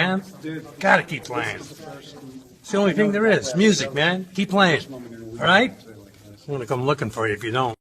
man. Gotta keep playing. It's the only thing there is. Music, man. Keep playing. All right? I'm gonna come looking for you if you don't.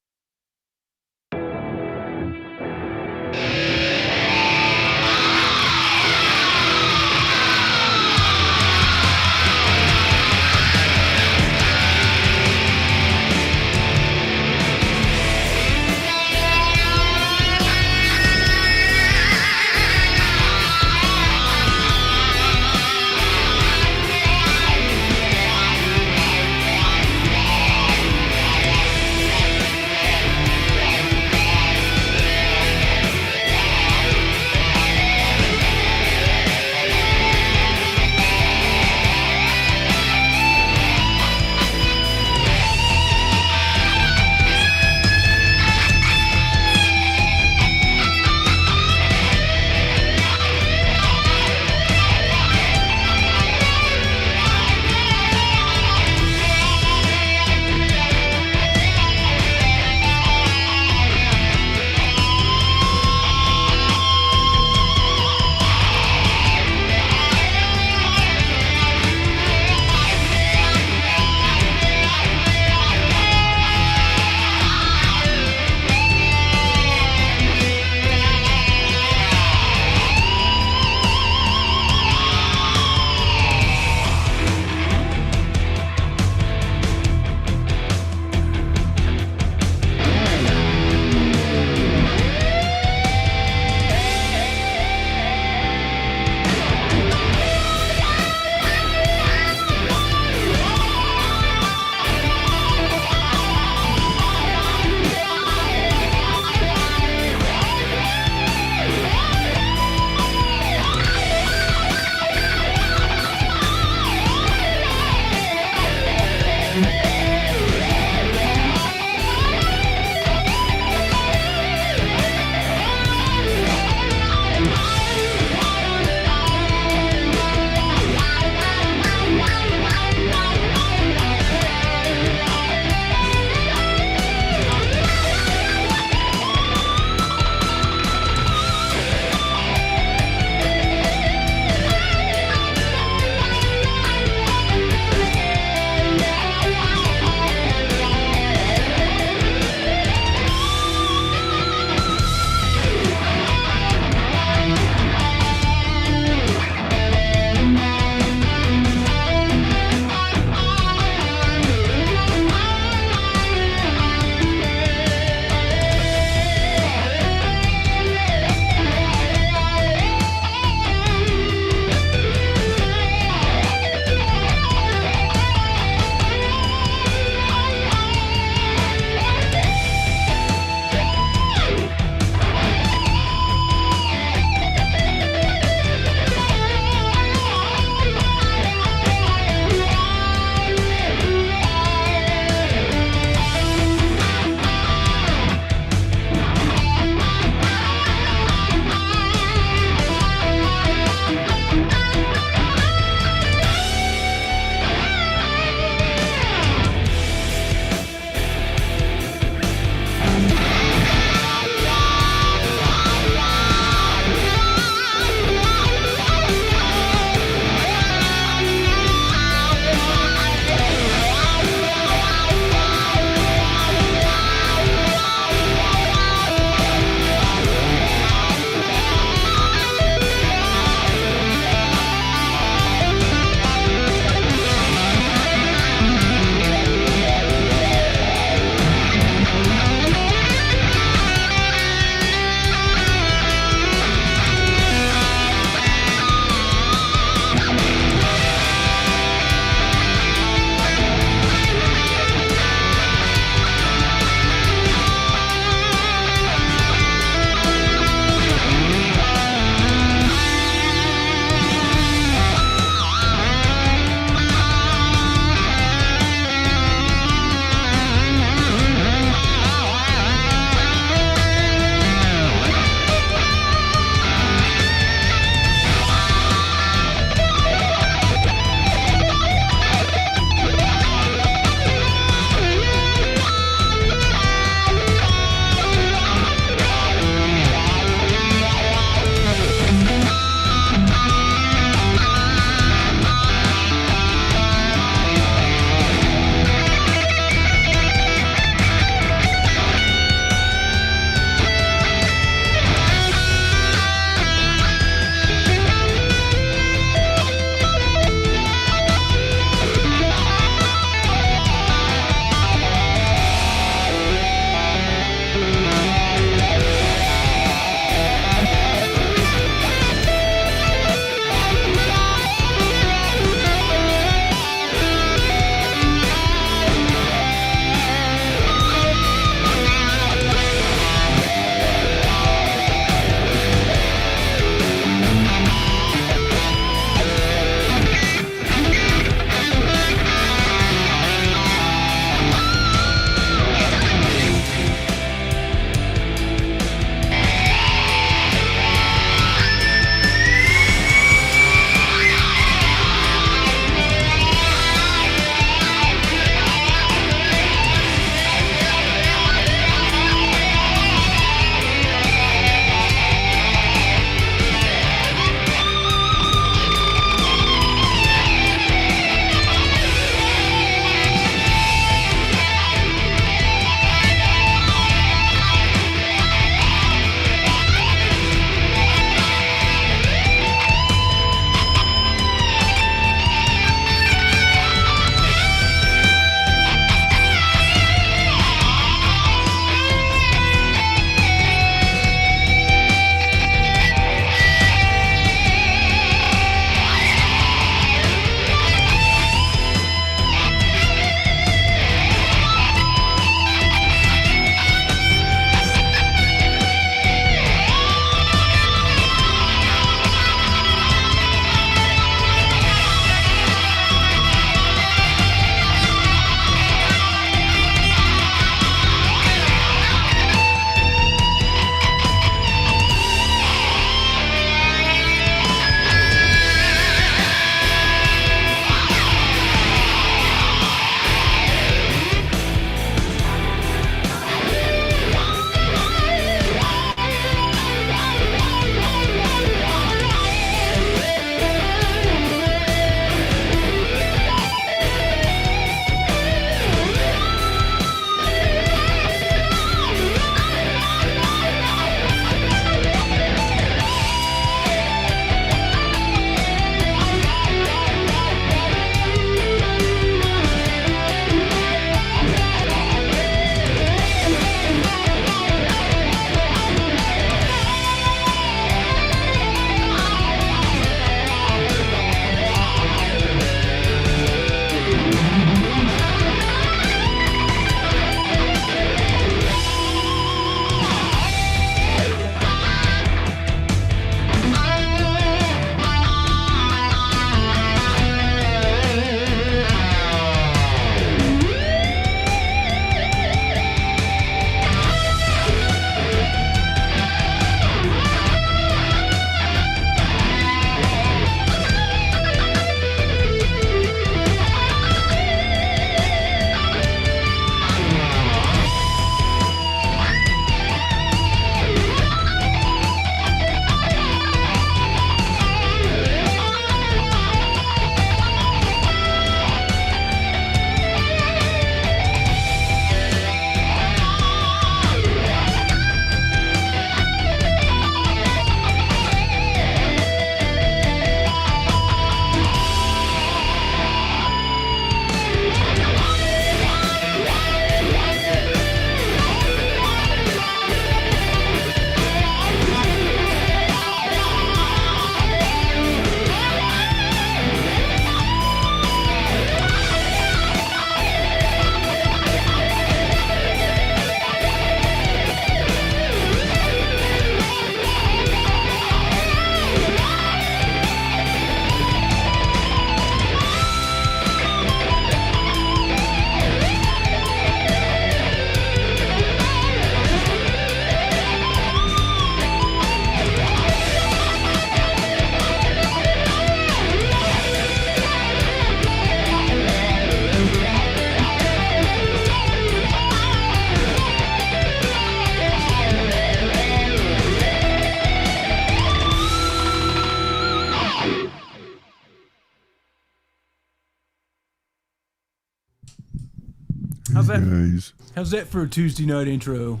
How's that, guys? how's that for a Tuesday night intro?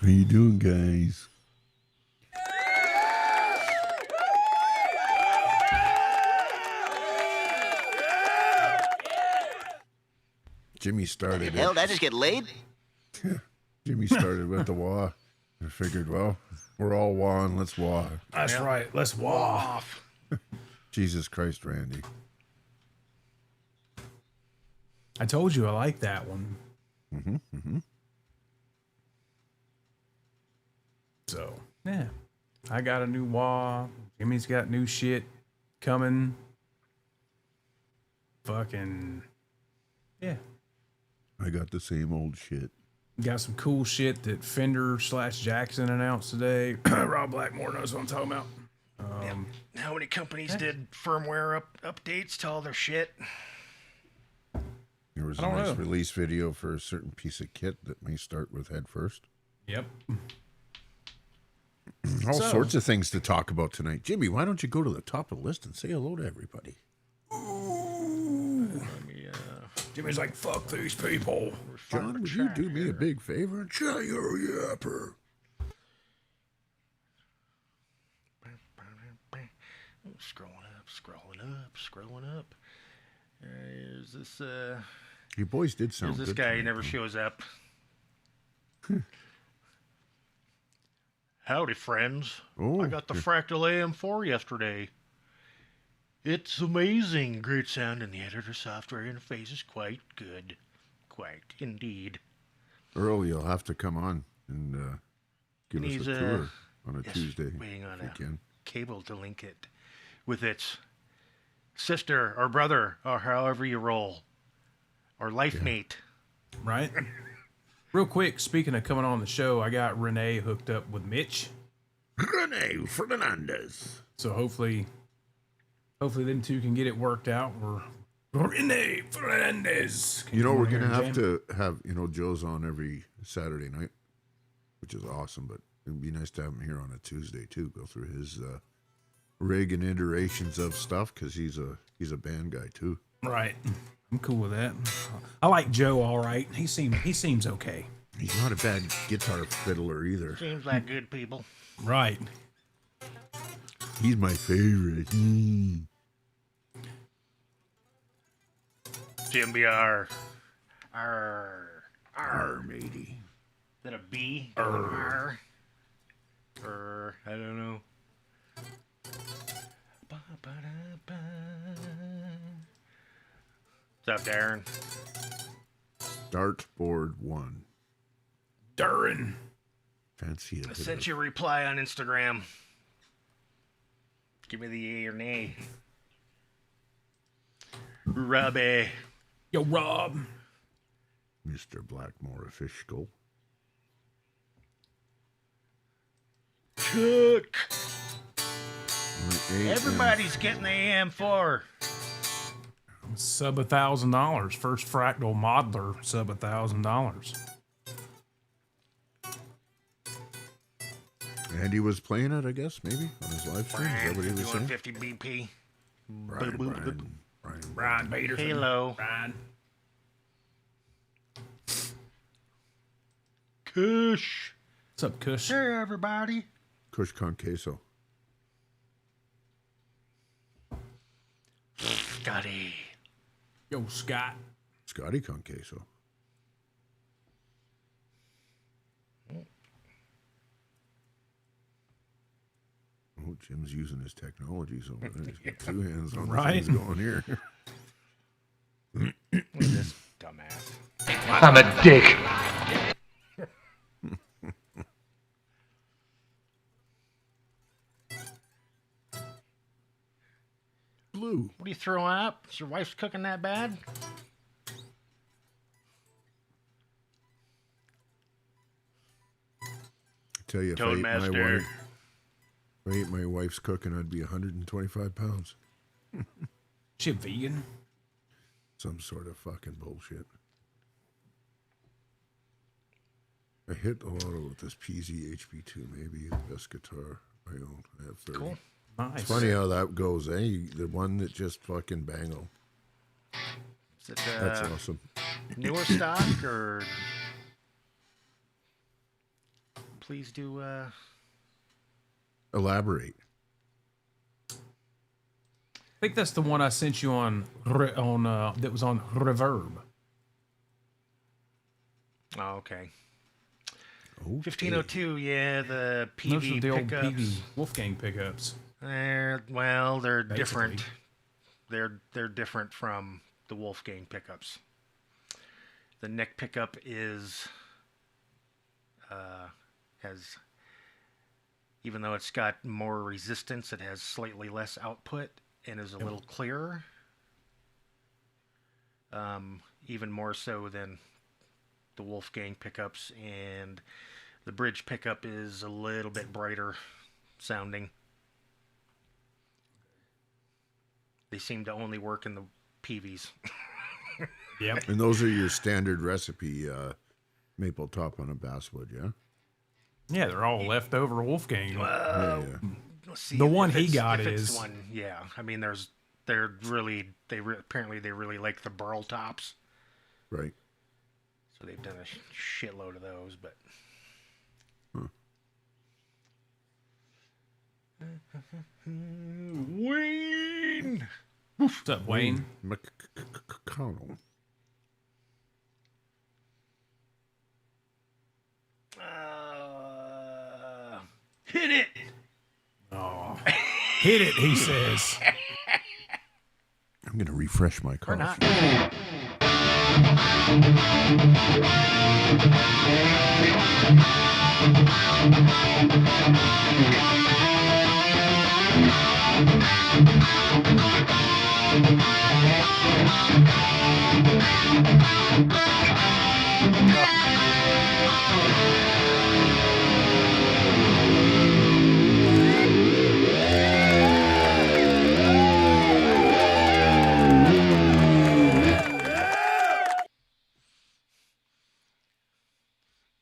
How you doing, guys? Jimmy started Hell, it. did I just get laid? Jimmy started with the wah. I figured, well, we're all wahing. Let's wah. That's right. Let's wah. Jesus Christ, Randy. I told you I like that one. So, yeah. I got a new wah. Jimmy's got new shit coming. Fucking, yeah. I got the same old shit. Got some cool shit that Fender / Jackson announced today. Rob Blackmore knows what I'm talking about. How many companies did firmware updates to all their shit? There was a don't nice know. release video for a certain piece of kit that may start with head first. Yep. All So- sorts of things to talk about tonight. Jimmy, why don't you go to the top of the list and say hello to everybody? Jimmy's like, fuck these people. John, would you do me a big favor and shut your yapper? Scrolling up. Is this You boys did sound is this good guy tonight, never though. shows up? Howdy, friends. Oh, I got the Fractal AM4 yesterday. It's amazing. Great sound, and the editor software interface is quite good. Quite, indeed. Earl, you'll have to come on and give us He's, a tour on a yes, Tuesday. waiting on if you a can. cable to link it with its sister or brother or however you roll or life mate. Right? Real quick, speaking of coming on the show, I got Renee hooked up with Mitch. Rene Fernandez. So hopefully them two can get it worked out. Or Renee Fernandez. can You know, come we're on here going to and have jam. to have, Joe's on every Saturday night, which is awesome, but it'd be nice to have him here on a Tuesday, too. Go through his rig and iterations of stuff, because he's a band guy, too. Right. I'm cool with that. I like Joe all right. He seems okay. He's not a bad guitar fiddler either. Seems like good people. Right. He's my favorite. Jim BR. R. R, matey. Is that a B? R. I don't know. Ba-ba-da-ba. What's up, Darren? Dartboard 1. Darren. Fancy it. I sent you a reply on Instagram. Give me the yay or nay. Robbie. Yo, Rob. Mr. Blackmore official. Chuck. Hey, Everybody's getting the AM4. Sub $1,000. First fractal modeler sub $1,000. Andy was playing it, I guess, maybe, on his live stream. Is that what he was saying? 5150 BP. Brian. Ryan Peterson. Halo. Ryan. Kush. What's up, Kush? Hey, everybody. Kush con queso. Scotty. Yo, Scott. Scotty con queso. Oh, Jim's using his technologies over there. He's got two hands on Right. the things going here. Look at this dumbass. I'm a dick. Blue. What are you throwing up? Is your wife's cooking that bad? I tell you, if I ate Toadmaster. my wife's cooking, I'd be 125 pounds. She a vegan? Some sort of fucking bullshit. I hit a lot with this PZ HP2, maybe the best guitar I own. I have 30. Cool. Nice. It's funny how that goes, eh? The one that just fucking bango. Is it, That's awesome. newer stock, or please do. Elaborate. I think that's the one I sent you on that was on Reverb. Oh, okay. 1502. 1502, yeah, the Those are PV the old pickups. PV Wolfgang pickups. They're Basically. different. They're different from the Wolfgang pickups. The neck pickup is has, even though it's got more resistance, it has slightly less output and is a little clearer. Even more so than the Wolfgang pickups, and the bridge pickup is a little bit brighter sounding. They seem to only work in the PVs. Yep. And those are your standard recipe maple top on a basswood, yeah? Yeah, they're all leftover Wolfgang. Yeah. Let's see The if one he it's- got if it's is- one. Yeah, I mean, apparently they really like the burl tops, Right. so they've done a shitload of those. But Wayne, What's up, Wayne? McConnell. hit it. Oh, hit it, he says. I'm going to refresh my Or coffee. not.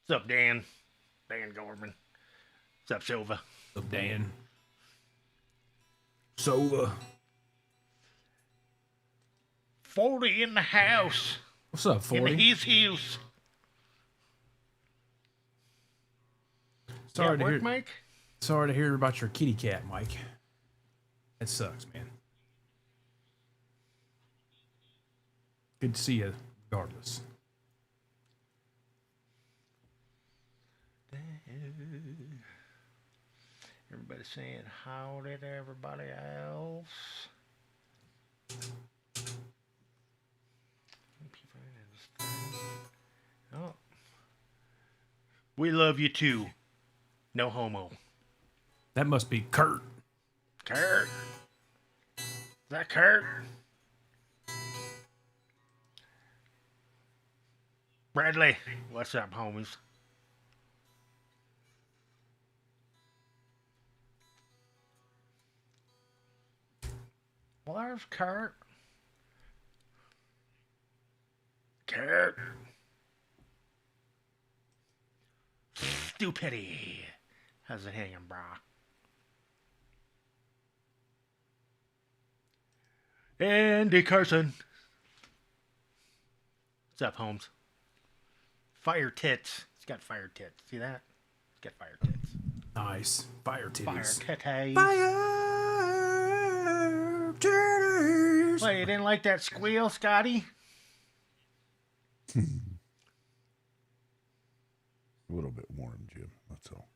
What's up, Dan? Dan Gorman. What's up, Silva? What's up, Dan? Sova. 40 in the house. What's up, In 40? his house. Sorry Yeah, to work, hear. Mike? Sorry to hear about your kitty cat, Mike. That sucks, man. Good to see you, regardless. Everybody saying howdy to everybody else. Oh. We love you too. No homo. That must be Kurt. Kurt? Is that Kurt? Bradley, what's up, homies? Well, there's Kurt. Kurt. Stupidity. How's it hanging, brah? Andy Carson. What's up, Holmes? Fire tits. He's got fire tits. See that? He's got fire tits. Nice. Fire Fire titties. titties. Fire titties. What, you didn't like that squeal, Scotty? A little bit warm, Jim. That's all.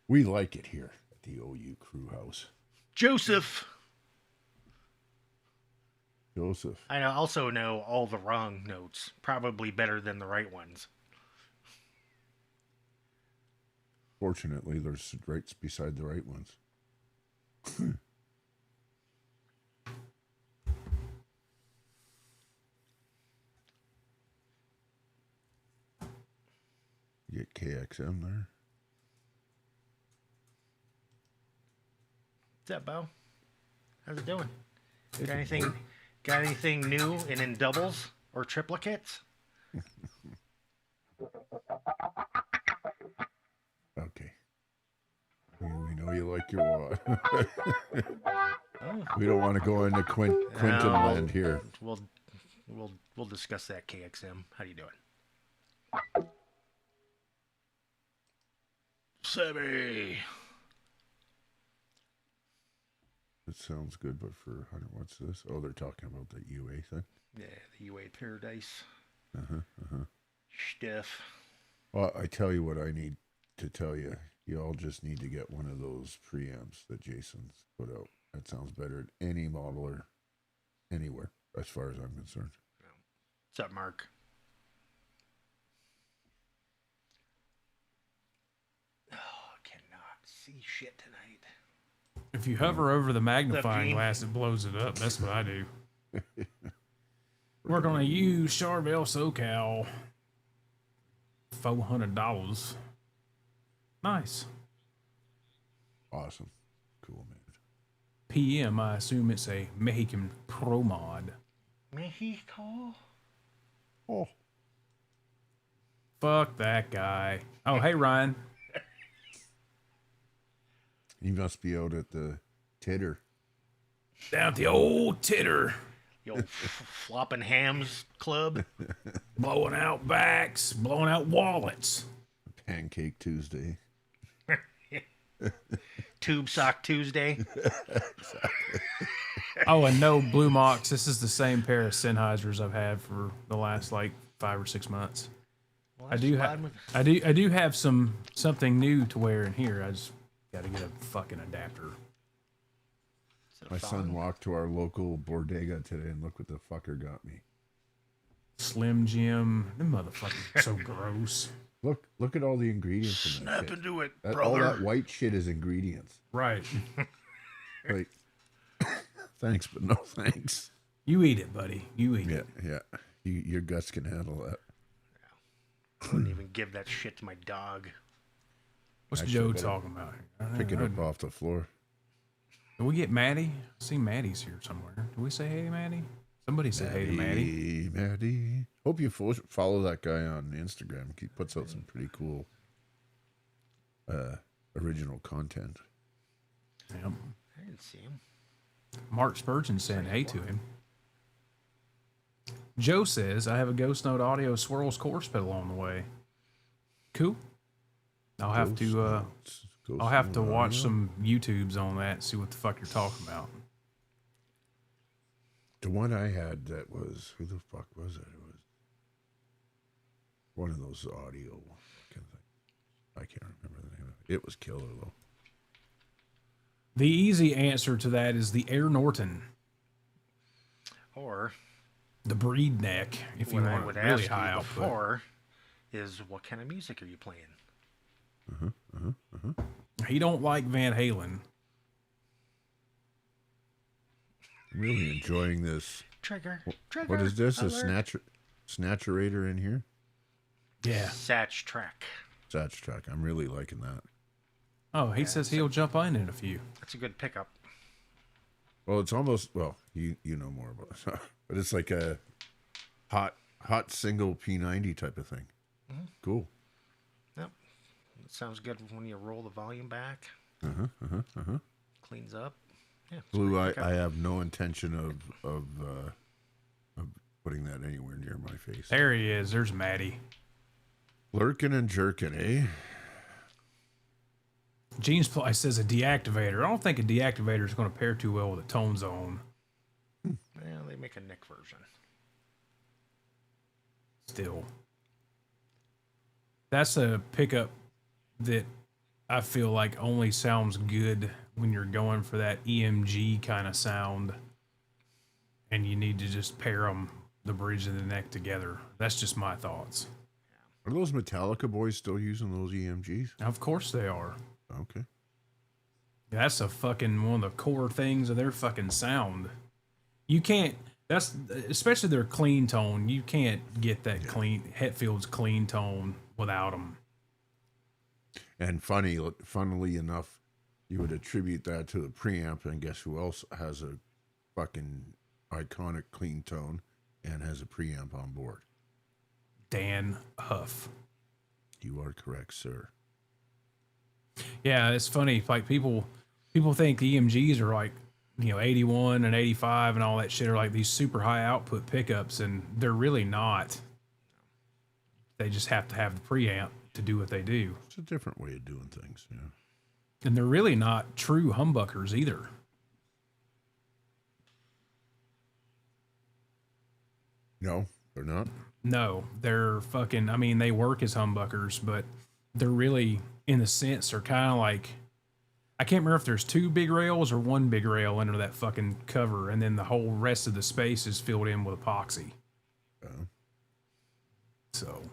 We like it here at the OU Crew House. Joseph. Joseph. I also know all the wrong notes. Probably better than the right ones. Fortunately, there's rights beside the right ones. You get KXM there. What's up, Bo? How's it doing? Got anything new and in doubles or triplicates? Okay. We know you like your what. We don't want to go into Quinton land here. We'll discuss that, KXM. How you doing? Sebby. It sounds good, but for 100, what's this? Oh, they're talking about the UA thing. Yeah, the UA Paradise. Stuff. Well, I tell you what I need to tell you. You all just need to get one of those preamps that Jason's put out. That sounds better than any modeler anywhere, as far as I'm concerned. What's up, Mark? Oh, I cannot see shit tonight. If you hover over the magnifying Gene? glass, it blows it up. That's what I do. We're gonna use Charvel SoCal. $400. Nice. Awesome. Cool, man. PM, I assume it's a Mexican Pro Mod. Mexico? Oh. Fuck that guy. Oh, hey, Ryan. You must be out at the Titter. Down at the old Titter. Yo, flopping hams club. Blowing out backs, blowing out wallets. Pancake Tuesday. Tube Sock Tuesday. Oh, and no Blue Mox. This is the same pair of Sennheisers I've had for the last like 5 or 6 months. Well, I do have something new to wear in here. I just got to get a fucking adapter. My son walked to our local bodega today and look what the fucker got me. Slim Jim. Them motherfuckers are so gross. Look at all the ingredients in that Snap shit. into it, All brother. that white shit is ingredients. Right. Like, thanks, but no thanks. You eat it, buddy. You eat it. Yeah. Your guts can handle that. I wouldn't even give that shit to my dog. What's Actually, Joe better talking about? Pick it up off the floor. Did we get Maddie? I see Maddie's here somewhere. Did we say hey to Maddie? Somebody said hey to Maddie. Maddie. Hope you follow that guy on Instagram. He puts out some pretty cool original content. Yep. I didn't see him. Mark Spurgeon saying hey to him. Joe says, I have a Ghost Note Audio Swirls course pedal on the way. Cool. I'll have to watch some YouTubes on that and see what the fuck you're talking about. The one I had that was, who the fuck was it? It was one of those audio kind of thing. I can't remember the name of it. It was killer though. The easy answer to that is the Air Norton. Or The Breed Neck, if you what I want would really ask high you output. before is what kind of music are you playing? He don't like Van Halen. I'm really enjoying this. Trigger. What is this? A alert. snatcherator in here? Yeah. Satch track. Satch track. I'm really liking that. Oh, he says he'll jump in a few. That's a good pickup. Well, it's almost, well, you know more about it. But it's like a hot single P90 type of thing. Cool. Yep. It sounds good when you roll the volume back. Cleans up. Yeah. it's a Blue, great I pickup. have no intention of putting that anywhere near my face. There he is. There's Maddie. Lurking and jerking, eh? Gene's Supply says a deactivator. I don't think a deactivator is going to pair too well with a tone zone. Well, they make a Nick version. Still. That's a pickup that I feel like only sounds good when you're going for that EMG kind of sound. And you need to just pair them, the bridge and the neck together. That's just my thoughts. Are those Metallica boys still using those EMGs? Of course they are. Okay. That's a fucking one of the core things of their fucking sound. You can't, that's, especially their clean tone, you can't get that clean, Hetfield's clean tone without them. And funnily enough, you would attribute that to the preamp, and guess who else has a fucking iconic clean tone and has a preamp on board? Dan Huff. You are correct, sir. Yeah, it's funny. Like people think the EMGs are like 81 and 85 and all that shit are like these super high output pickups, and they're really not. They just have to have the preamp to do what they do. It's a different way of doing things. Yeah. And they're really not true humbuckers either. No, they're not. No, they're fucking, I mean, they work as humbuckers, but they're really, in a sense, are kind of like, I can't remember if there's 2 big rails or 1 big rail under that fucking cover, and then the whole rest of the space is filled in with epoxy. So,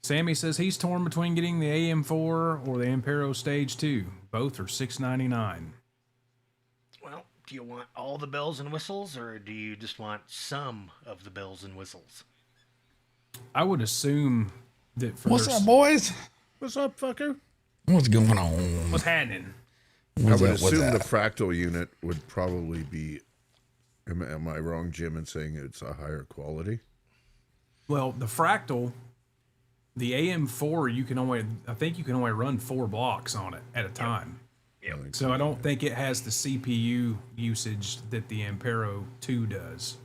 Sammy says he's torn between getting the AM4 or the Ampero Stage 2. Both are $699. Well, do you want all the bells and whistles, or do you just want some of the bells and whistles? I would assume that for What's their up, boys? What's up, fucker? What's going on? what's happening? I What's would up, what's assume the up? fractal unit would probably be. Am I wrong, Jim, in saying it's a higher quality? Well, the fractal, the AM4, I think you can only run 4 blocks on it at a time. Yep. So I don't think it has the CPU usage that the Ampero 2 does.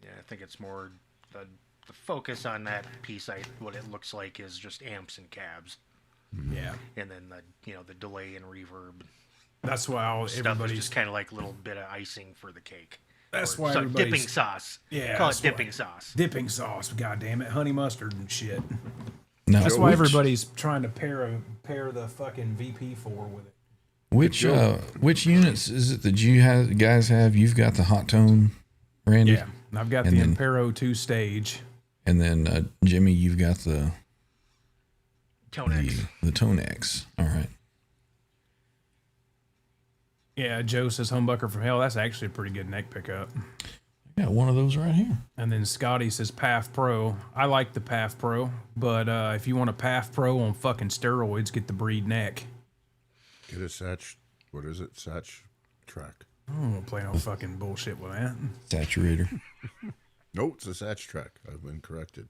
Yeah, I think it's more the focus on that piece. What it looks like is just amps and cabs, Yeah. and then the delay and reverb That's why stuff is everybody's just kind of like a little bit of icing for the cake. That's Or, why sorry, everybody's dipping sauce. Yeah, Call it that's why- dipping sauce. dipping sauce. God damn it, honey mustard and shit. No, That's why which, everybody's trying to pair the fucking VP4 with it. which units is it that you guys have? You've got the hot tone, Randy. Yeah, and I've got And the then- Ampero 2 stage. And then Jimmy, you've got the Tonex. the Tone X. All right. Yeah, Joe says humbucker from hell. That's actually a pretty good neck pickup. I got one of those right here. And then Scotty says PAF Pro. I like the PAF Pro, but if you want a PAF Pro on fucking steroids, get the Breed neck. Get a Satch. What is it? Satch track. I don't want to play no fucking bullshit with that. Saturator. No, it's a Satch track. I've been corrected.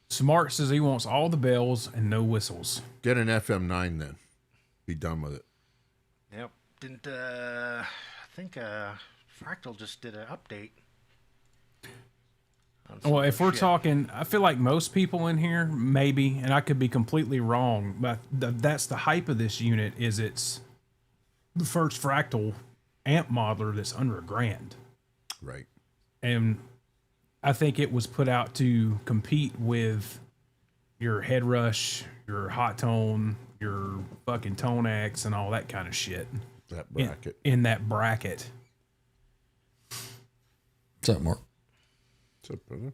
Smart says he wants all the bells and no whistles. Get an FM9 then. Be done with it. Yep. Didn't I think Fractal just did an update. on some Well, other if we're shit. talking, I feel like most people in here, maybe, and I could be completely wrong, but that's the hype of this unit is it's the first Fractal amp modeler that's under $1,000. Right. And I think it was put out to compete with your Head Rush, your Hot Tone, your fucking Tone X, and all that kind of shit. That in- bracket. in that bracket. What's up, Mark? What's up, brother?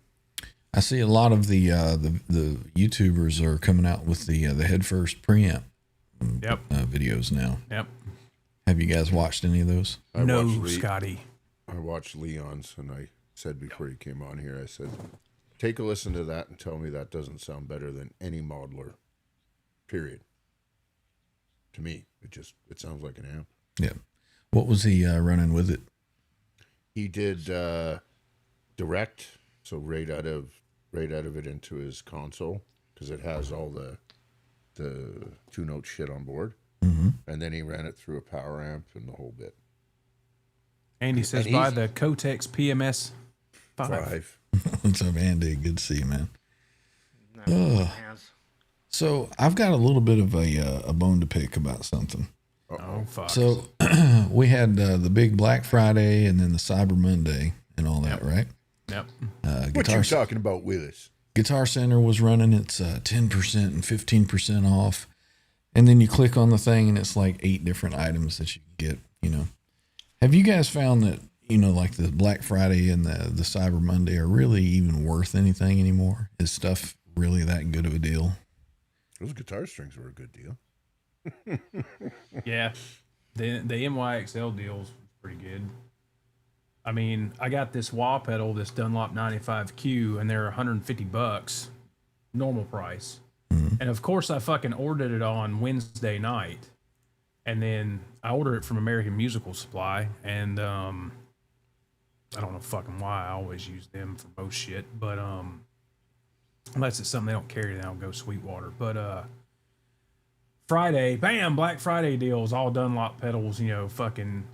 I see a lot of the YouTubers are coming out with the head first preamp Yep. videos now. Yep. Have you guys watched any of those? I No, watched Scotty. I watched Leon's, and I said before he came on here, I said, take a listen to that and tell me that doesn't sound better than any modeler, period. To me, it sounds like an amp. Yeah. What was he running with it? He did direct, so right out of it into his console, because it has all the 2-note shit on board. Mm-hmm. And then he ran it through a power amp and the whole bit. Andy says And buy he's- the Kotex PMS 5. What's up, Andy? Good to see you, man. No, it has. So I've got a little bit of a bone to pick about something. Oh, fuck. So we had the big Black Friday and then the Cyber Monday and all that, right? Yep. What you talking about, Willis? Guitar Center was running its 10% and 15% off. And then you click on the thing and it's like 8 different items that you can get, you know. Have you guys found that, you know, like the Black Friday and the Cyber Monday are really even worth anything anymore? Is stuff really that good of a deal? Those guitar strings were a good deal. Yeah. The MYXL deal's pretty good. I mean, I got this wah pedal, this Dunlop 95Q, and they're $150, normal price. And of course, I fucking ordered it on Wednesday night, and then I ordered it from American Musical Supply, and I don't know fucking why. I always use them for most shit, but unless it's something they don't carry, then I'll go Sweetwater. But Friday, bam, Black Friday deals, all Dunlop pedals, you know, fucking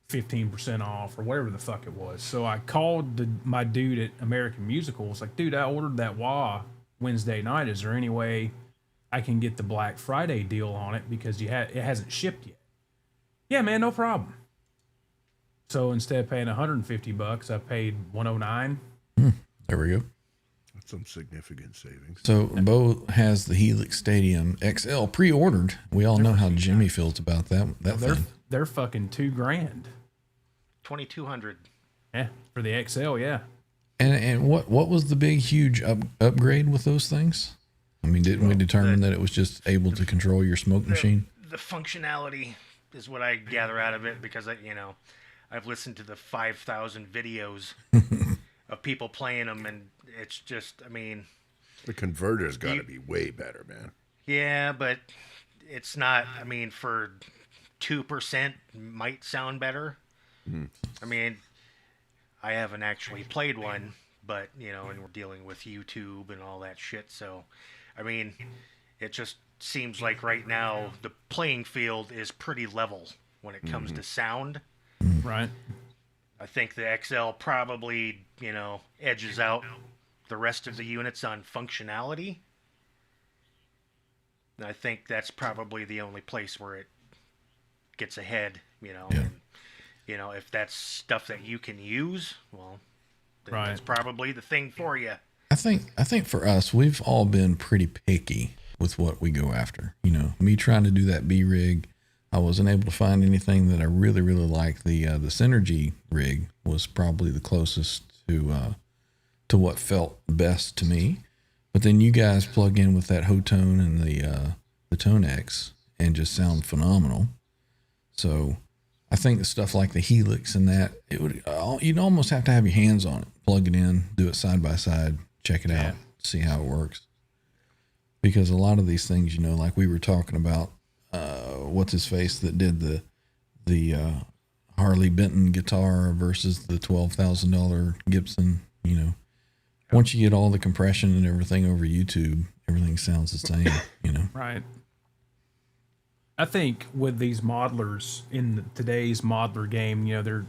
15% off or whatever the fuck it was. So I called my dude at American Musical. It's like, dude, I ordered that wah Wednesday night. Is there any way I can get the Black Friday deal on it because it hasn't shipped yet? Yeah, man, no problem. So instead of paying $150, I paid $109. There we go. That's some significant savings. So Bo has the Helix Stadium XL pre-ordered. We all know how Jimmy feels about that thing. They're fucking $2,000. 2,200. Yeah, for the XL, yeah. And what was the big huge upgrade with those things? I mean, didn't we determine that it was just able to control your smoke machine? The functionality is what I gather out of it because I've listened to the 5,000 videos of people playing them, and it's just, I mean, The converter's got to be way better, man. yeah, but it's not. I mean, for 2% might sound better. I mean, I haven't actually played one, but and we're dealing with YouTube and all that shit. So, I mean, it just seems like right now the playing field is pretty level when it comes to sound. Right. I think the XL probably, edges out the rest of the units on functionality. And I think that's probably the only place where it gets ahead, And, if that's stuff that you can use, well, then Right. that's probably the thing for you. I think for us, we've all been pretty picky with what we go after. Me trying to do that B rig, I wasn't able to find anything that I really, really liked. The Synergy rig was probably the closest to what felt best to me. But then you guys plug in with that Hotone and the Tone X and just sound phenomenal. So I think the stuff like the Helix and that, you'd almost have to have your hands on it, plug it in, do it side by side, check it out, see how it works. Because a lot of these things, like we were talking about, what's his face that did the Harley Benton guitar versus the $12,000 Gibson, once you get all the compression and everything over YouTube, everything sounds the same, Right. I think with these modelers in today's modeler game,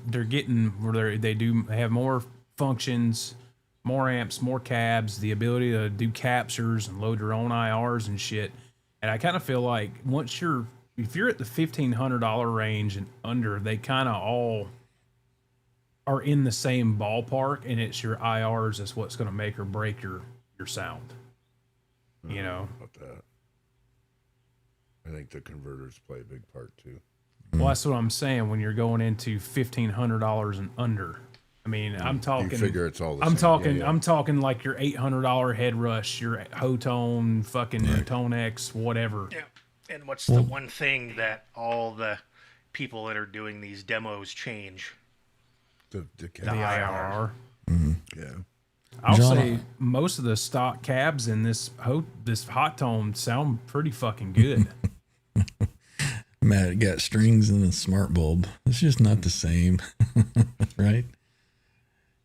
they're getting where they have more functions, more amps, more cabs, the ability to do captures and load your own IRs and shit. And I kind of feel like if you're at the $1,500 range and under, they kind of all are in the same ballpark, and it's your IRs that's what's going to make or break your sound. About that. I think the converters play a big part too. Well, that's what I'm saying. When you're going into $1,500 and under, I mean, I'm talking. You figure it's all the I'm same. talking. Yeah. I'm talking like your $800 head rush, your Hotone, fucking Tone X, whatever. Yeah. And what's the one thing that all the people that are doing these demos change? The The cab. IRR. Yeah. I'll John, say most of the stock cabs in this hot tone sound pretty fucking good. Matt, it got strings and a smart bulb. It's just not the same, right?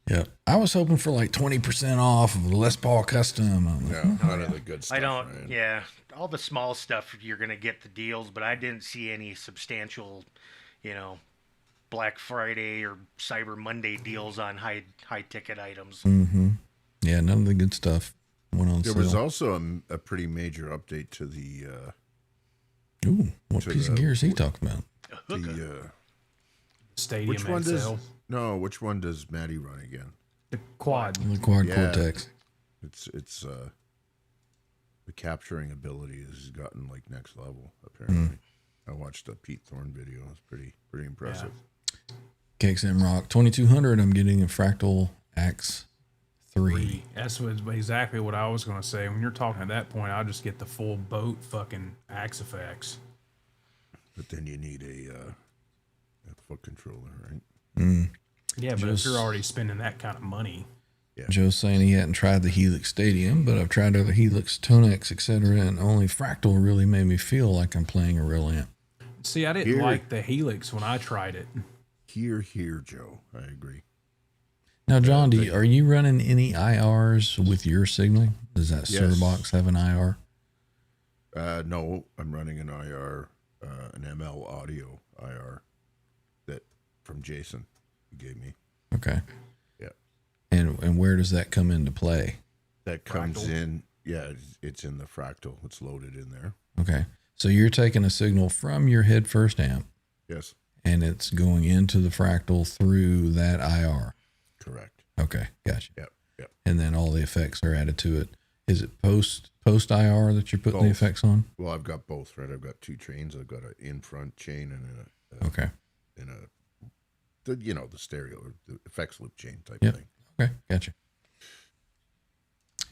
Yeah. I was hoping for like 20% off of the Les Paul Custom. Yeah, none of the good stuff. I don't. Ryan. Yeah, all the small stuff you're gonna get the deals, but I didn't see any substantial, Black Friday or Cyber Monday deals on high ticket items. Yeah, none of the good stuff went on There sale. was also a pretty major update to the Ooh, what to piece of the- gear is he talking about? Stadium which one XL, which one does Maddie run again? the quad. The Quad Yeah. Cortex. It's the capturing ability has gotten like next level apparently. I watched a Pete Thorne video. It's pretty impressive. KXM Rock 2200. I'm getting a Fractal Axe 3. That's exactly what I was gonna say. When you're talking at that point, I'll just get the full boat fucking axe effects. But then you need a foot controller, right? Yeah, but if you're already spending that kind of money, Joe's saying he hadn't tried the Helix Stadium, but I've tried other Helix, Tonex, etc., and only Fractal really made me feel like I'm playing a real amp. see, I didn't Here- like the Helix when I tried it. Here, Joe. I agree. Now, John, are you running any IRs with your signal? Does that Yes. Box have an IR? No, I'm running an IR, an ML audio IR that from Jason. He gave me. Okay. Yeah. And where does that come into play? That comes in. Yeah, it's in the fractal. It's loaded in there. Okay. So you're taking a signal from your head first amp. Yes. And it's going into the fractal through that IR. Correct. Okay. Gotcha. Yep. Yep. And then all the effects are added to it. Is it post IR that you're putting the Both. effects on? Well, I've got both, right? I've got two chains. I've got an in front chain and Okay. the stereo, the effects loop chain type Yep. thing. Okay. Gotcha.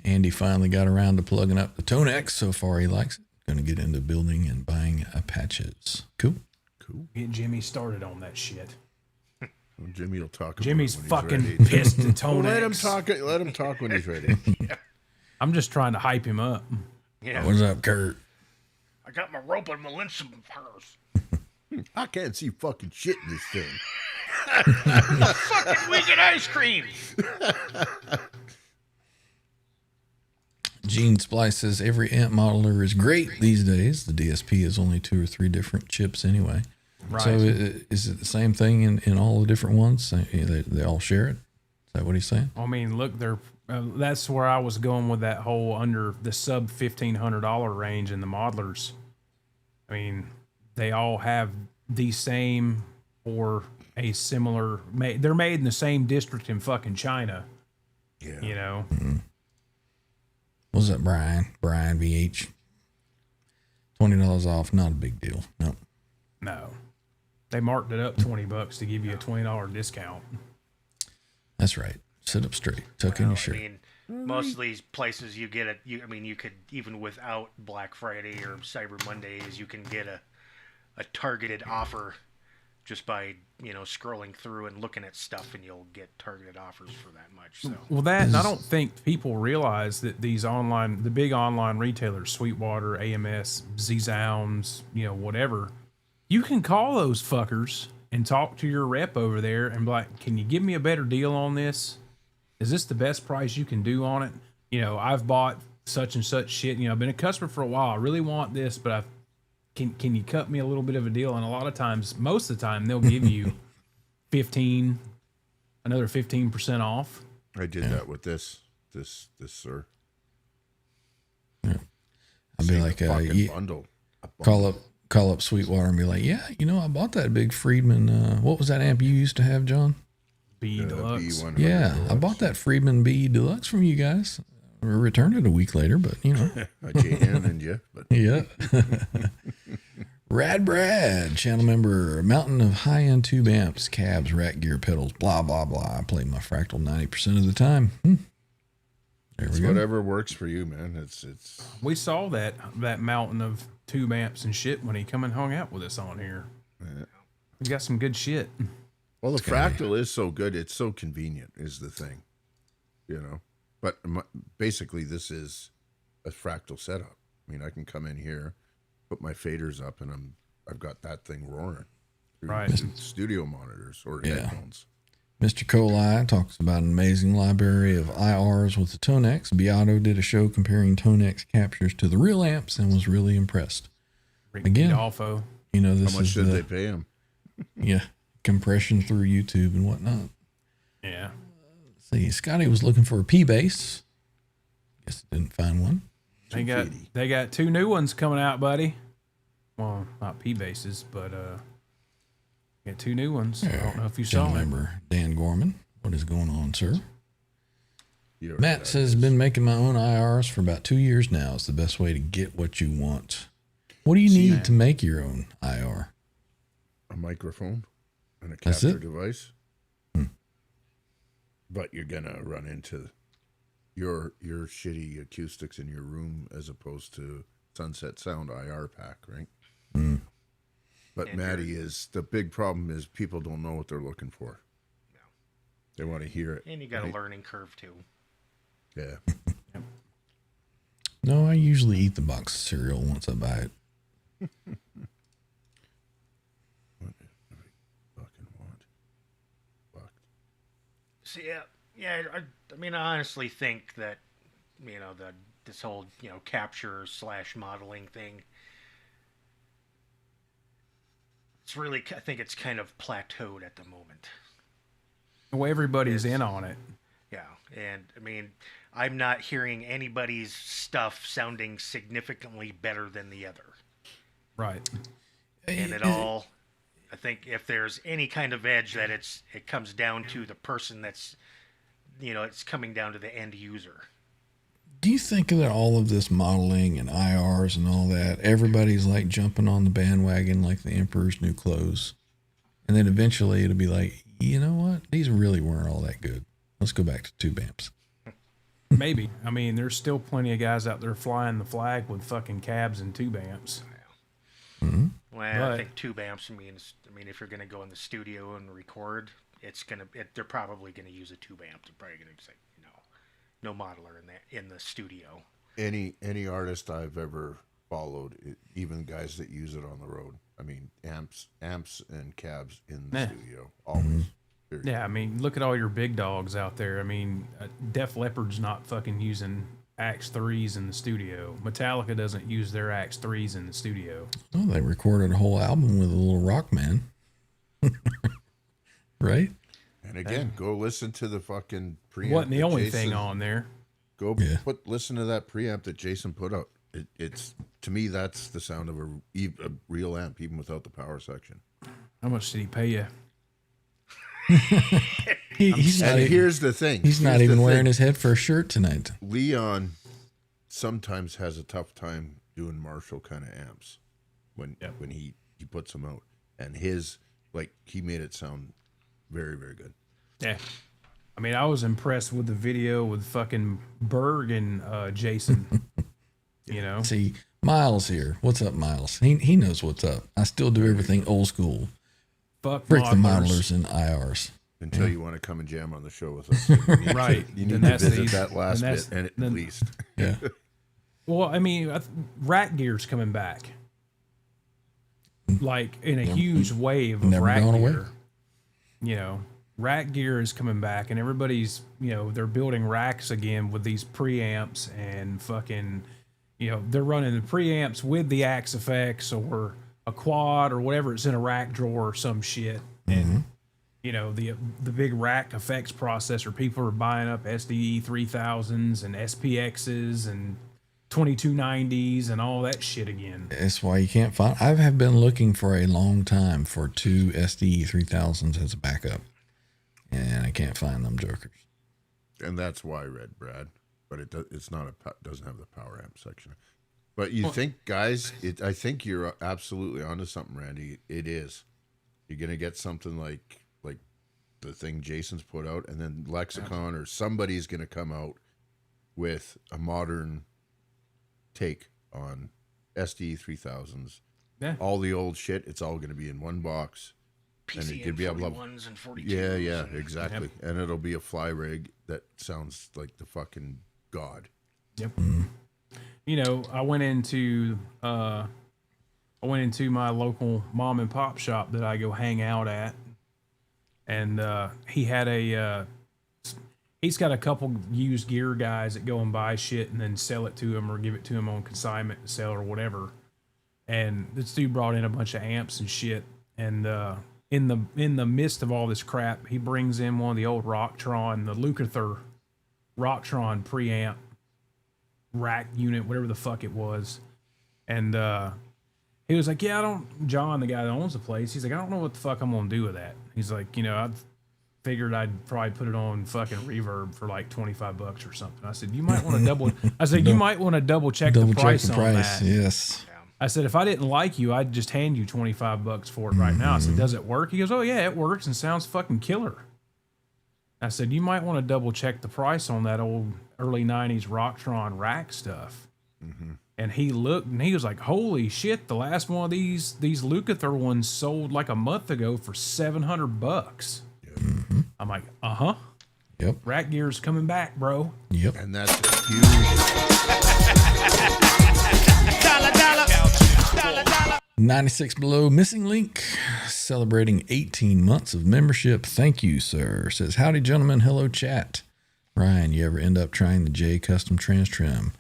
Andy finally got around to plugging up the Tone X. So far, he likes it. Going to get into building and buying patches. Cool. Get Jimmy started on that shit. Well, Jimmy will talk. Jimmy's about it when he's fucking ready. pissed at Tone Let him X. talk. Let him talk when he's ready. I'm just trying to hype him up. Yeah. What's up, Kurt? I got my rope and my lens first. I can't see fucking shit in this thing. Fucking wicked ice cream. Gene Splice says every amp modeler is great these days. The DSP is only 2 or 3 different chips anyway. Right. So is it the same thing in all the different ones? They all share it? Is that what he's saying? I mean, look, they're that's where I was going with that whole under the sub $1,500 range in the modelers. I mean, they all have the same or a similar. They're made in the same district in fucking China. Yeah. You know. What's up, Brian? Brian VH. $20 off, not a big deal. No. No. They marked it up $20 to give you a $20 discount. That's right. Sit up straight. Tuck in your shirt. I mean, most of these places you get it. I mean, you could even without Black Friday or Cyber Mondays, you can get a targeted offer just by scrolling through and looking at stuff, and you'll get targeted offers for that much. So Well, and I don't think people realize that the big online retailers, Sweetwater, AMS, Z-Sounds, whatever, you can call those fuckers and talk to your rep over there and be like, can you give me a better deal on this? Is this the best price you can do on it? I've bought such and such shit. I've been a customer for a while. I really want this, but can you cut me a little bit of a deal? And a lot of times, most of the time, they'll give you another 15% off. I did that with this sir. I'd be like, Bundle. call up Sweetwater and be like, yeah, I bought that big Friedman. What was that amp you used to have, John? B Deluxe. B100 Yeah, Deluxe. I bought that Friedman B Deluxe from you guys. I returned it a week later, but I JN and you, but yeah. Rad Brad, channel member, mountain of high-end tube amps, cabs, rack gear, pedals, blah, blah, blah. I play my Fractal 90% of the time. There it's we go. whatever works for you, man. It's We saw that mountain of tube amps and shit when he come and hung out with us on here. We got some good shit. well, the Fractal is so good. It's so convenient is the thing, But basically, this is a Fractal setup. I mean, I can come in here, put my faders up, and I've got that thing roaring. Through Right. Studio monitors or Yeah. headphones. Mr. Colai talks about an amazing library of IRs with the Tone X. Beato did a show comparing Tone X captures to the real amps and was really impressed. Again, Alpha. this How much is did they pay him? compression through YouTube and whatnot. Yeah. See, Scotty was looking for a P bass. Guess didn't find one. They got 2 new ones coming out, buddy. Well, not P bases, but got 2 new ones. I don't know if you saw Channel them. member Dan Gorman. What is going on, sir? You know Matt what says, been making my own IRs for about 2 years now. It's the best way to get what you want. What do you need to make your own IR? a microphone and a That's capture it? device. But you're gonna run into your shitty acoustics in your room as opposed to Sunset Sound IR pack, right? But And Maddie is the big problem is people don't know what they're looking for. They want to hear it. And you got right? a learning curve too. Yeah. No, I usually eat the box of cereal once I buy it. What do I fucking want? Fuck. So yeah. I mean, I honestly think that this whole capture / modeling thing. it's really, I think it's kind of plateaued at the moment. Well, everybody's in on it. Yeah, and I mean, I'm not hearing anybody's stuff sounding significantly better than the other. Right. And it all, I think, if there's any kind of edge, that it comes down to the person that's, it's coming down to the end user. Do you think that all of this modeling and IRs and all that, everybody's like jumping on the bandwagon like the Emperor's New Clothes? And then eventually it'll be like, you know what? These really weren't all that good. Let's go back to tube amps. Maybe. I mean, there's still plenty of guys out there flying the flag with fucking cabs and tube amps. Mm-hmm. Well, I think tube amps means, if you're going to go in the studio and record, they're probably going to use a tube amp. They're probably going to say, no modeler in the studio. Any artist I've ever followed, even guys that use it on the road. I mean, amps and cabs in the studio, always. Mm-hmm. Yeah, I mean, look at all your big dogs out there. I mean, Def Leppard's not fucking using Axe 3s in the studio. Metallica doesn't use their Axe 3s in the studio. Oh, they recorded a whole album with a little rock man. Right? And again, go listen to the fucking preamp. Wasn't the only thing on there. Go listen to that preamp that Jason put out. It's to me, that's the sound of a real amp, even without the power section. How much did he pay you? Here's the thing. He's not even wearing his head for a shirt tonight. Leon sometimes has a tough time doing Marshall kind of amps when he puts them out. And he made it sound very, very good. Yeah. I mean, I was impressed with the video with fucking Berg and Jason. See, Miles here. What's up, Miles? He knows what's up. I still do everything old school. Fuck Frick the modelers modelers and IRs. Until you want to come and jam on the show with us. Right. You need to visit that last bit, at least. Yeah. Well, I mean, rack gear's coming back. Like, in a huge wave of rack gear. Rack gear is coming back, and everybody's, they're building racks again with these preamps and fucking, they're running the preamps with the Axe effects or a quad or whatever. It's in a rack drawer or some shit. And, the big rack effects processor, people are buying up SDE 3000s and SPXs and 2290s and all that shit again. That's why you can't find. I have been looking for a long time for 2 SDE 3000s as a backup, and I can't find them jokers. And that's why I read Brad, but it's not doesn't have the power amp section. But you think, guys, I think you're absolutely onto something, Randy. It is. You're gonna get something like the thing Jason's put out, and then Lexicon or somebody's gonna come out with a modern take on SDE 3000s. Yeah. All the old shit, it's all gonna be in one box. PC and it could be able to 41s and 42s. Yeah, exactly. Yep. And it'll be a fly rig that sounds like the fucking god. Yep. I went into my local mom and pop shop that I go hang out at, and he had he's got a couple used gear guys that go and buy shit and then sell it to him or give it to him on consignment to sell or whatever. And this dude brought in a bunch of amps and shit, and in the midst of all this crap, he brings in one of the old Rocktron, the Lukather Rocktron preamp rack unit, whatever the fuck it was. And he was like, John, the guy that owns the place, he's like, I don't know what the fuck I'm gonna do with that. He's like, I figured I'd probably put it on fucking reverb for like $25 or something. I said, you might want to double check the price on that. Yes. I said, if I didn't like you, I'd just hand you $25 for it right now. I said, does it work? He goes, oh yeah, it works and sounds fucking killer. I said, you might want to double check the price on that old early 90s Rocktron rack stuff. Mm-hmm. And he looked and he was like, holy shit, the last one of these Lukather ones sold like a month ago for $700. Mm-hmm. I'm like, Yep. Rack gear's coming back, bro. Yep. And that's huge. 96 Below Missing Link, celebrating 18 months of membership. Thank you, sir. Says, howdy, gentlemen. Hello, chat. Ryan, you ever end up trying the J Custom Trans Trim?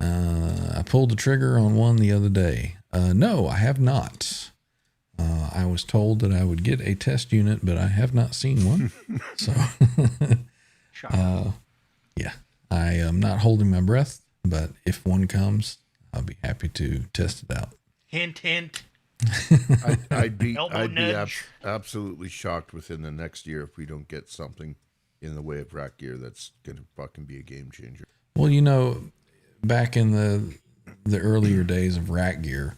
I pulled the trigger on one the other day. No, I have not. I was told that I would get a test unit, but I have not seen one. So, yeah, I am not holding my breath, but if one comes, I'll be happy to test it out. Hint, hint. I'd be Elbow nudge. absolutely shocked within the next year if we don't get something in the way of rack gear that's gonna fucking be a game changer. Well, you know, back in the earlier days of rack gear,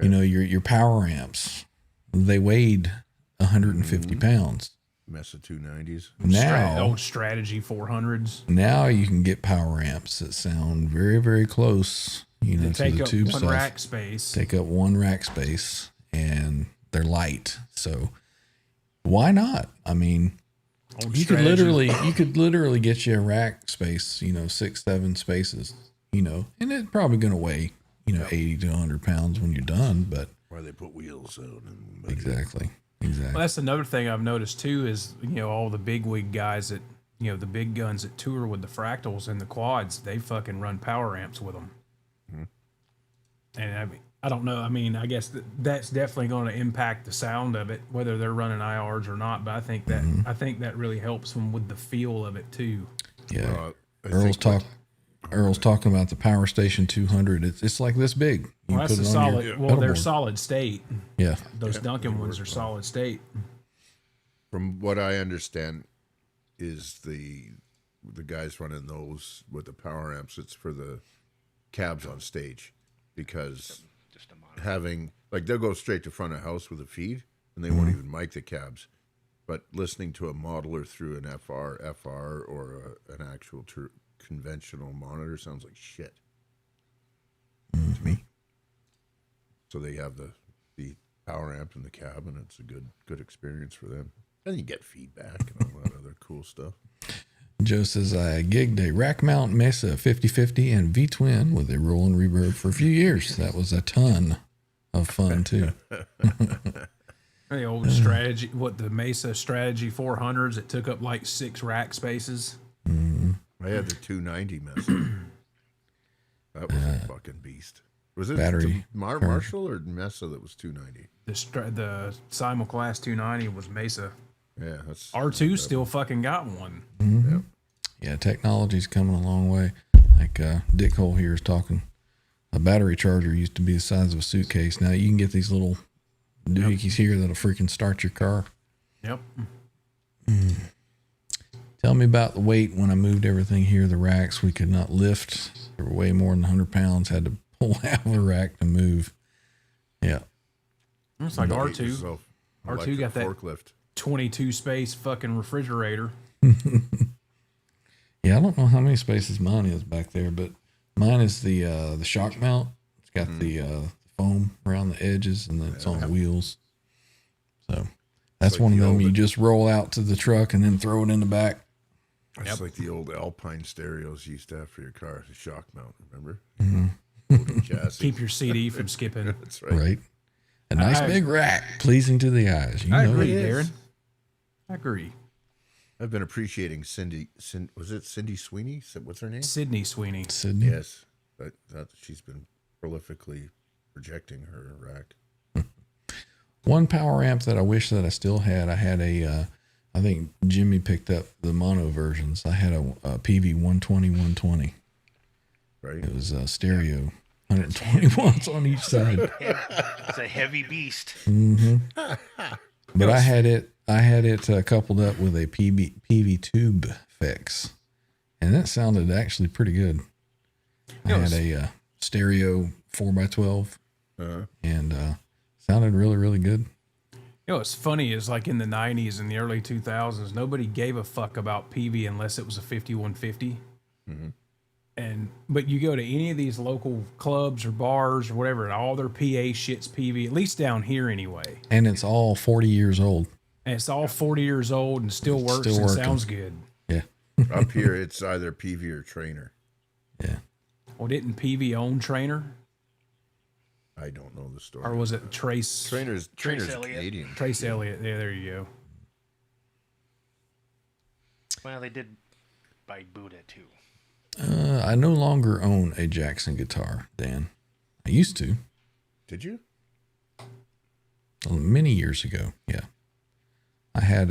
you know, your power amps, they weighed 150 pounds. Mess of 290s. Now, Old Strategy 400s. now you can get power amps that sound very, very close, you know, to Take the up tube one stuff. rack space. Take up one rack space, and they're light. So why not? I mean, Old you could Strategy. literally get you a rack space, you know, 6-7 spaces, you know, and it's probably going to weigh, you know, 80 to 100 pounds when you're done. But Why they put wheels on them. exactly. Well, that's another thing I've noticed too is, you know, all the big wig guys that, you know, the big guns that tour with the fractals and the quads, they fucking run power amps with them. And I mean, I don't know. I mean, I guess that's definitely going to impact the sound of it, whether they're running IRs or not. But I think that really helps them with the feel of it too. Yeah. I Earl's talking about the Power Station 200. It's like this big. You Well, can that's put a it on your solid. Well, pedal they're board. solid state. Yeah. Those Duncan ones are solid state. From what I understand, is the guys running those with the power amps. It's for the cabs on stage, because Just a monitor. having like they'll go straight to front of house with a feed, and they won't even mic the cabs. But listening to a modeler through an FR, or an actual conventional monitor sounds like shit to me. So they have the power amp in the cab, and it's a good experience for them. And you get feedback and all that other cool stuff. Joe says, I gigged a rack mount Mesa 5050 and V-twin with a roll and reverb for a few years. That was a ton of fun too. The old Strategy, the Mesa Strategy 400s, it took up like 6 rack spaces. I had the 290 Mesa. That was a fucking beast. Was it Battery Marshall or Mesa that was 290? The Simulclass 290 was Mesa. Yeah, that's R2 still fucking got one. Yeah, technology's coming a long way. Like Dick Hole here is talking. A battery charger used to be the size of a suitcase. Now you can get these little doohickeys here that'll freaking start your car. Yep. Tell me about the weight when I moved everything here. The racks we could not lift. They were way more than 100 pounds. Had to pull half a rack to move. Yeah. It's like R2. yourself an R2 got that electric forklift. 22 space fucking refrigerator. Yeah, I don't know how many spaces mine is back there, but mine is the shock mount. It's got the foam around the edges, and then it's on wheels. So that's like one of the them old- you just roll out to the truck and then throw it in the back. It's like the old Alpine stereos you used to have for your car, the shock mount, remember? Loaded chassis. Keep your CD from skipping. That's right. Right. A nice I- big rack, pleasing to the eyes. You I know agree, it. Darren. I agree. I've been appreciating was it Cindy Sweeney? What's her name? Sydney Sweeney. Sydney. Yes. That she's been prolifically projecting her rack. One power amp that I wish that I still had. I had I think Jimmy picked up the mono versions. I had a PV 120. Right? It was stereo, 120 watts on each side. It's a heavy beast. But I had it coupled up with a PV tube fix, and that sounded actually pretty good. I had a stereo 4x12, and sounded really, really good. You know what's funny is like in the 90s and the early 2000s, nobody gave a fuck about PV unless it was a 5150. But you go to any of these local clubs or bars or whatever, and all their PA shit's PV, at least down here anyway. And it's all 40 years old. And it's all 40 years old and still works Still and working. sounds good. Yeah. Up here, it's either PV or Trainer. Yeah. Well, didn't PV own Trainer? I don't know the story. Or was it Trace Trainer's Elliott. Canadian. Trace Elliott? Yeah, there you go. Well, they did buy Buddha too. I no longer own a Jackson guitar, Dan. I used to. Did you? many years ago. Yeah. I had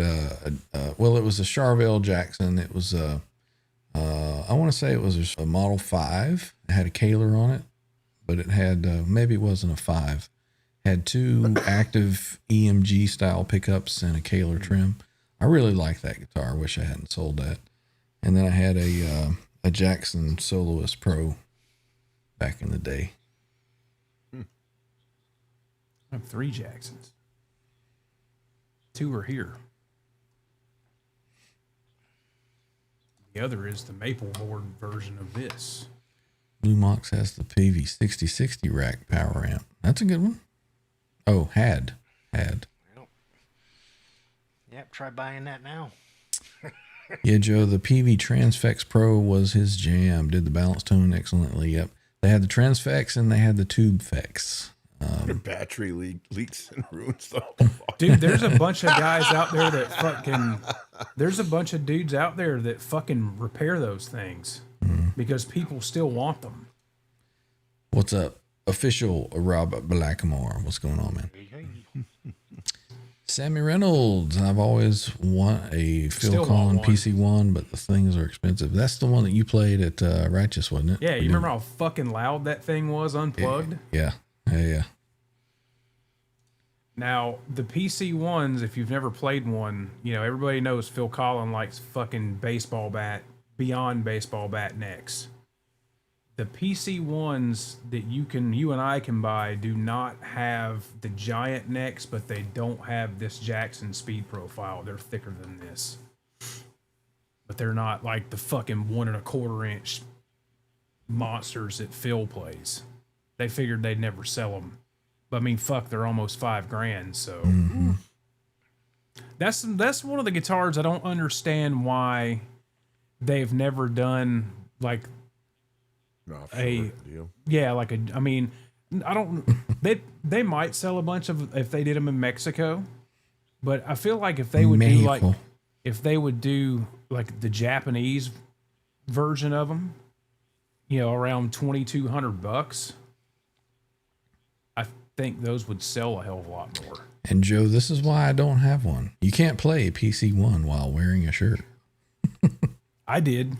well, it was a Charvel Jackson. It was I want to say it was a Model 5. It had a Kaler on it, but it had, maybe it wasn't a 5. Had 2 active EMG style pickups and a Kaler trim. I really like that guitar. I wish I hadn't sold that. And then I had a Jackson Soloist Pro back in the day. I have 3 Jacksons. 2 are here. The other is the maple board version of this. Blue Mox has the PV 6060 rack power amp. That's a good one. Oh, had. Yep, try buying that now. Yeah, Joe, the PV Transfex Pro was his jam. Did the balance tone excellently. Yep. They had the Transfex and they had the Tubefex. Your battery leaks and ruins the whole Dude, there's a bunch of guys out there that fucking... There's a bunch of dudes out there that fucking repair those things because people still want them. What's up? Official Robert Blackamore. What's going on, man? Sammy Reynolds. I've always want a Phil Still Collin want one. PC1, but the things are expensive. That's the one that you played at Righteous, wasn't it? Yeah, you remember how fucking loud that thing was unplugged? Yeah. Now, the PC ones, if you've never played one, you know, everybody knows Phil Collin likes fucking baseball bat, beyond baseball bat necks. The PC ones that you and I can buy do not have the giant necks, but they don't have this Jackson speed profile. They're thicker than this. But they're not like the fucking 1 1/4 inch monsters that Phil plays. They figured they'd never sell them. But I mean, fuck, they're almost $5,000. So that's one of the guitars I don't understand why they've never done like deal. yeah, like a. I mean, I don't. They might sell a bunch of if they did them in Mexico, but I feel like if they would do like if they would do like the Japanese version of them, you know, around $2,200. I think those would sell a hell of a lot more. And Joe, this is why I don't have one. You can't play PC1 while wearing a shirt. I did.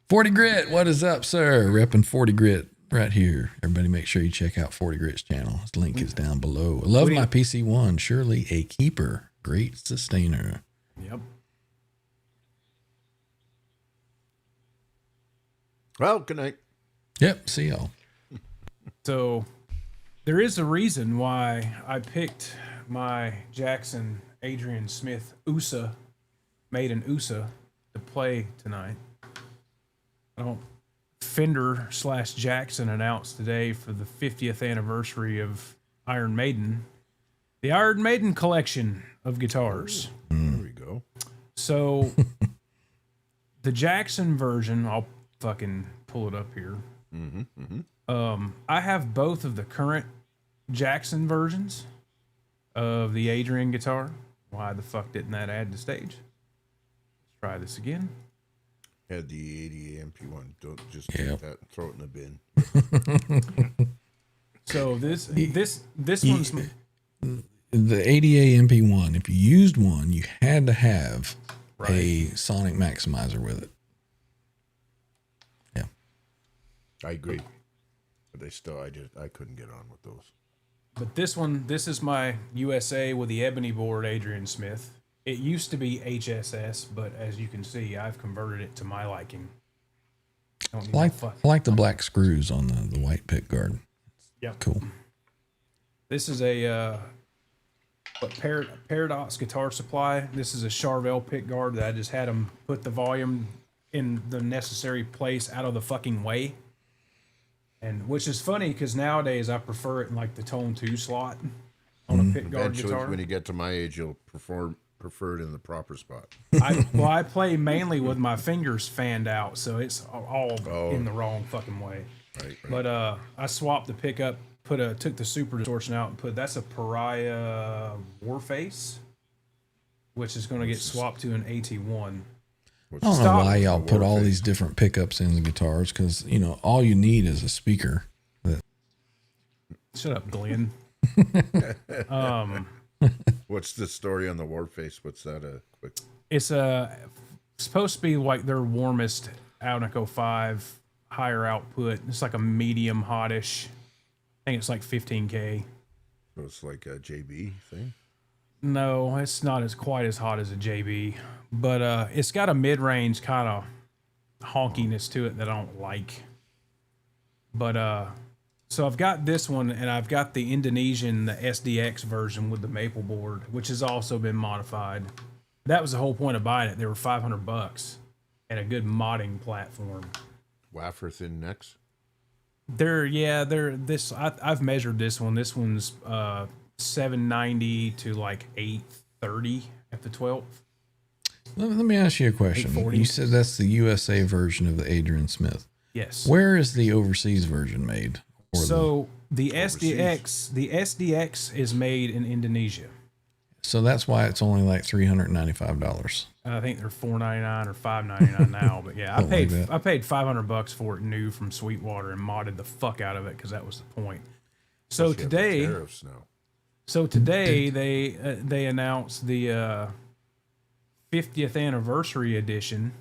40 Grit, what is up, sir? Repping 40 Grit right here. Everybody make sure you check out 40 Grit's channel. His link is down below. I love my PC1. Surely a keeper. Great sustainer. Yep. Well, good night. Yep, see y'all. So there is a reason why I picked my Jackson Adrian Smith USA, made in USA, to play tonight. Fender / Jackson announced today for the 50th anniversary of Iron Maiden, the Iron Maiden collection of guitars. There we go. So the Jackson version, I'll fucking pull it up here. I have both of the current Jackson versions of the Adrian guitar. Why the fuck didn't that add to stage? Let's try this again. Had the 80 MP1. Don't just Yep. take that and throw it in the bin. So this one's The 80A MP1, if you used one, you had to have Right. a sonic maximizer with it. Yeah. I agree. But I couldn't get on with those. But this is my USA with the ebony board Adrian Smith. It used to be HSS, but as you can see, I've converted it to my liking. Don't need no I fuck. like the black screws on the white pick guard. Yep. Cool. This is a Paradox Guitar Supply. This is a Charvel pick guard that I just had them put the volume in the necessary place out of the fucking way. And which is funny because nowadays I prefer it in like the tone 2 slot on a pick guard Eventually, guitar. when you get to my age, you'll prefer it in the proper spot. I play mainly with my fingers fanned out, so it's all in the wrong fucking way. Right. But I swapped the pickup, took the super distortion out and that's a Pariah Warface, which is going to get swapped to an AT1. I don't know why y'all put all these different pickups in the guitars because, all you need is a speaker. Shut up, Glenn. What's the story on the Warface? What's that? Quick. It's supposed to be like their warmest Alnico 5, higher output. It's like a medium hottish. I think it's like 15K. So it's like a JB thing. No, it's not as quite as hot as a JB, but it's got a mid-range kind of honkiness to it that I don't like. But so I've got this one, and I've got the Indonesian, the SDX version with the maple board, which has also been modified. That was the whole point of buying it. They were $500 and a good modding platform. Wafer thin necks. I've measured this one. This one's 790 to like 830 at the 12th. Let me ask you a question. 840. You said that's the USA version of the Adrian Smith. Yes. Where is the overseas version made? So the SDX is made in Indonesia. So that's why it's only like $395. I think they're $499 or $599 now, but yeah, I paid $500 for it new from Sweetwater and modded the fuck out of it because that was the point. So Plus you have the today, tariffs now. they announced the 50th anniversary edition.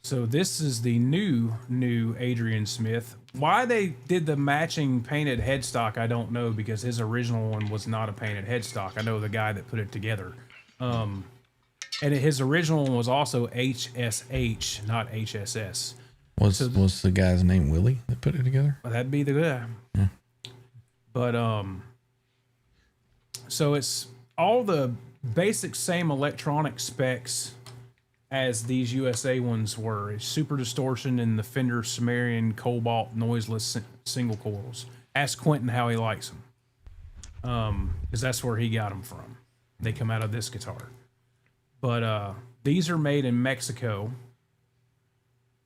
So this is the new Adrian Smith. Why they did the matching painted headstock, I don't know, because his original one was not a painted headstock. I know the guy that put it together. And his original one was also HSH, not HSS. Was the guy's name Willie that put it together? Well, that'd be the guy. Yeah. But so it's all the basic same electronic specs as these USA ones were. It's super distortion in the Fender Sumerian Cobalt noiseless single coils. Ask Quentin how he likes them, because that's where he got them from. They come out of this guitar. But these are made in Mexico.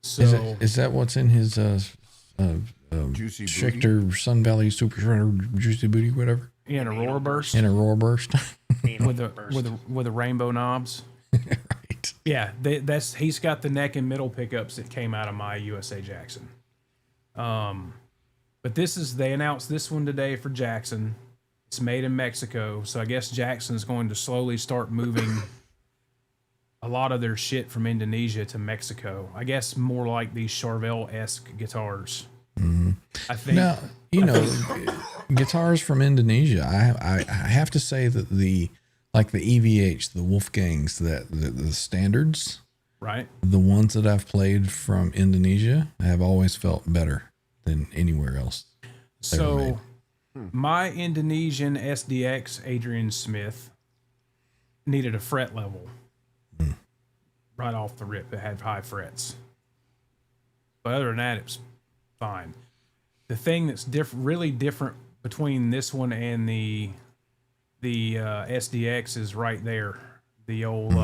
So Is that what's in his Juicy Booty. Schecter Sun Valley Super Shredder Juicy Booty, whatever? in a roar burst In a roar burst. with the rainbow knobs. Right. Yeah, he's got the neck and middle pickups that came out of my USA Jackson. But they announced this one today for Jackson. It's made in Mexico, so I guess Jackson's going to slowly start moving a lot of their shit from Indonesia to Mexico. I guess more like these Charvel-esque guitars. Mm-hmm. I think. Now, guitars from Indonesia, I have to say that the EVH, the Wolfgangs, the standards, Right. the ones that I've played from Indonesia have always felt better than anywhere else. So, my Indonesian SDX Adrian Smith needed a fret level right off the rip. It had high frets, but other than that, it was fine. The thing that's really different between this one and the SDX is right there. The old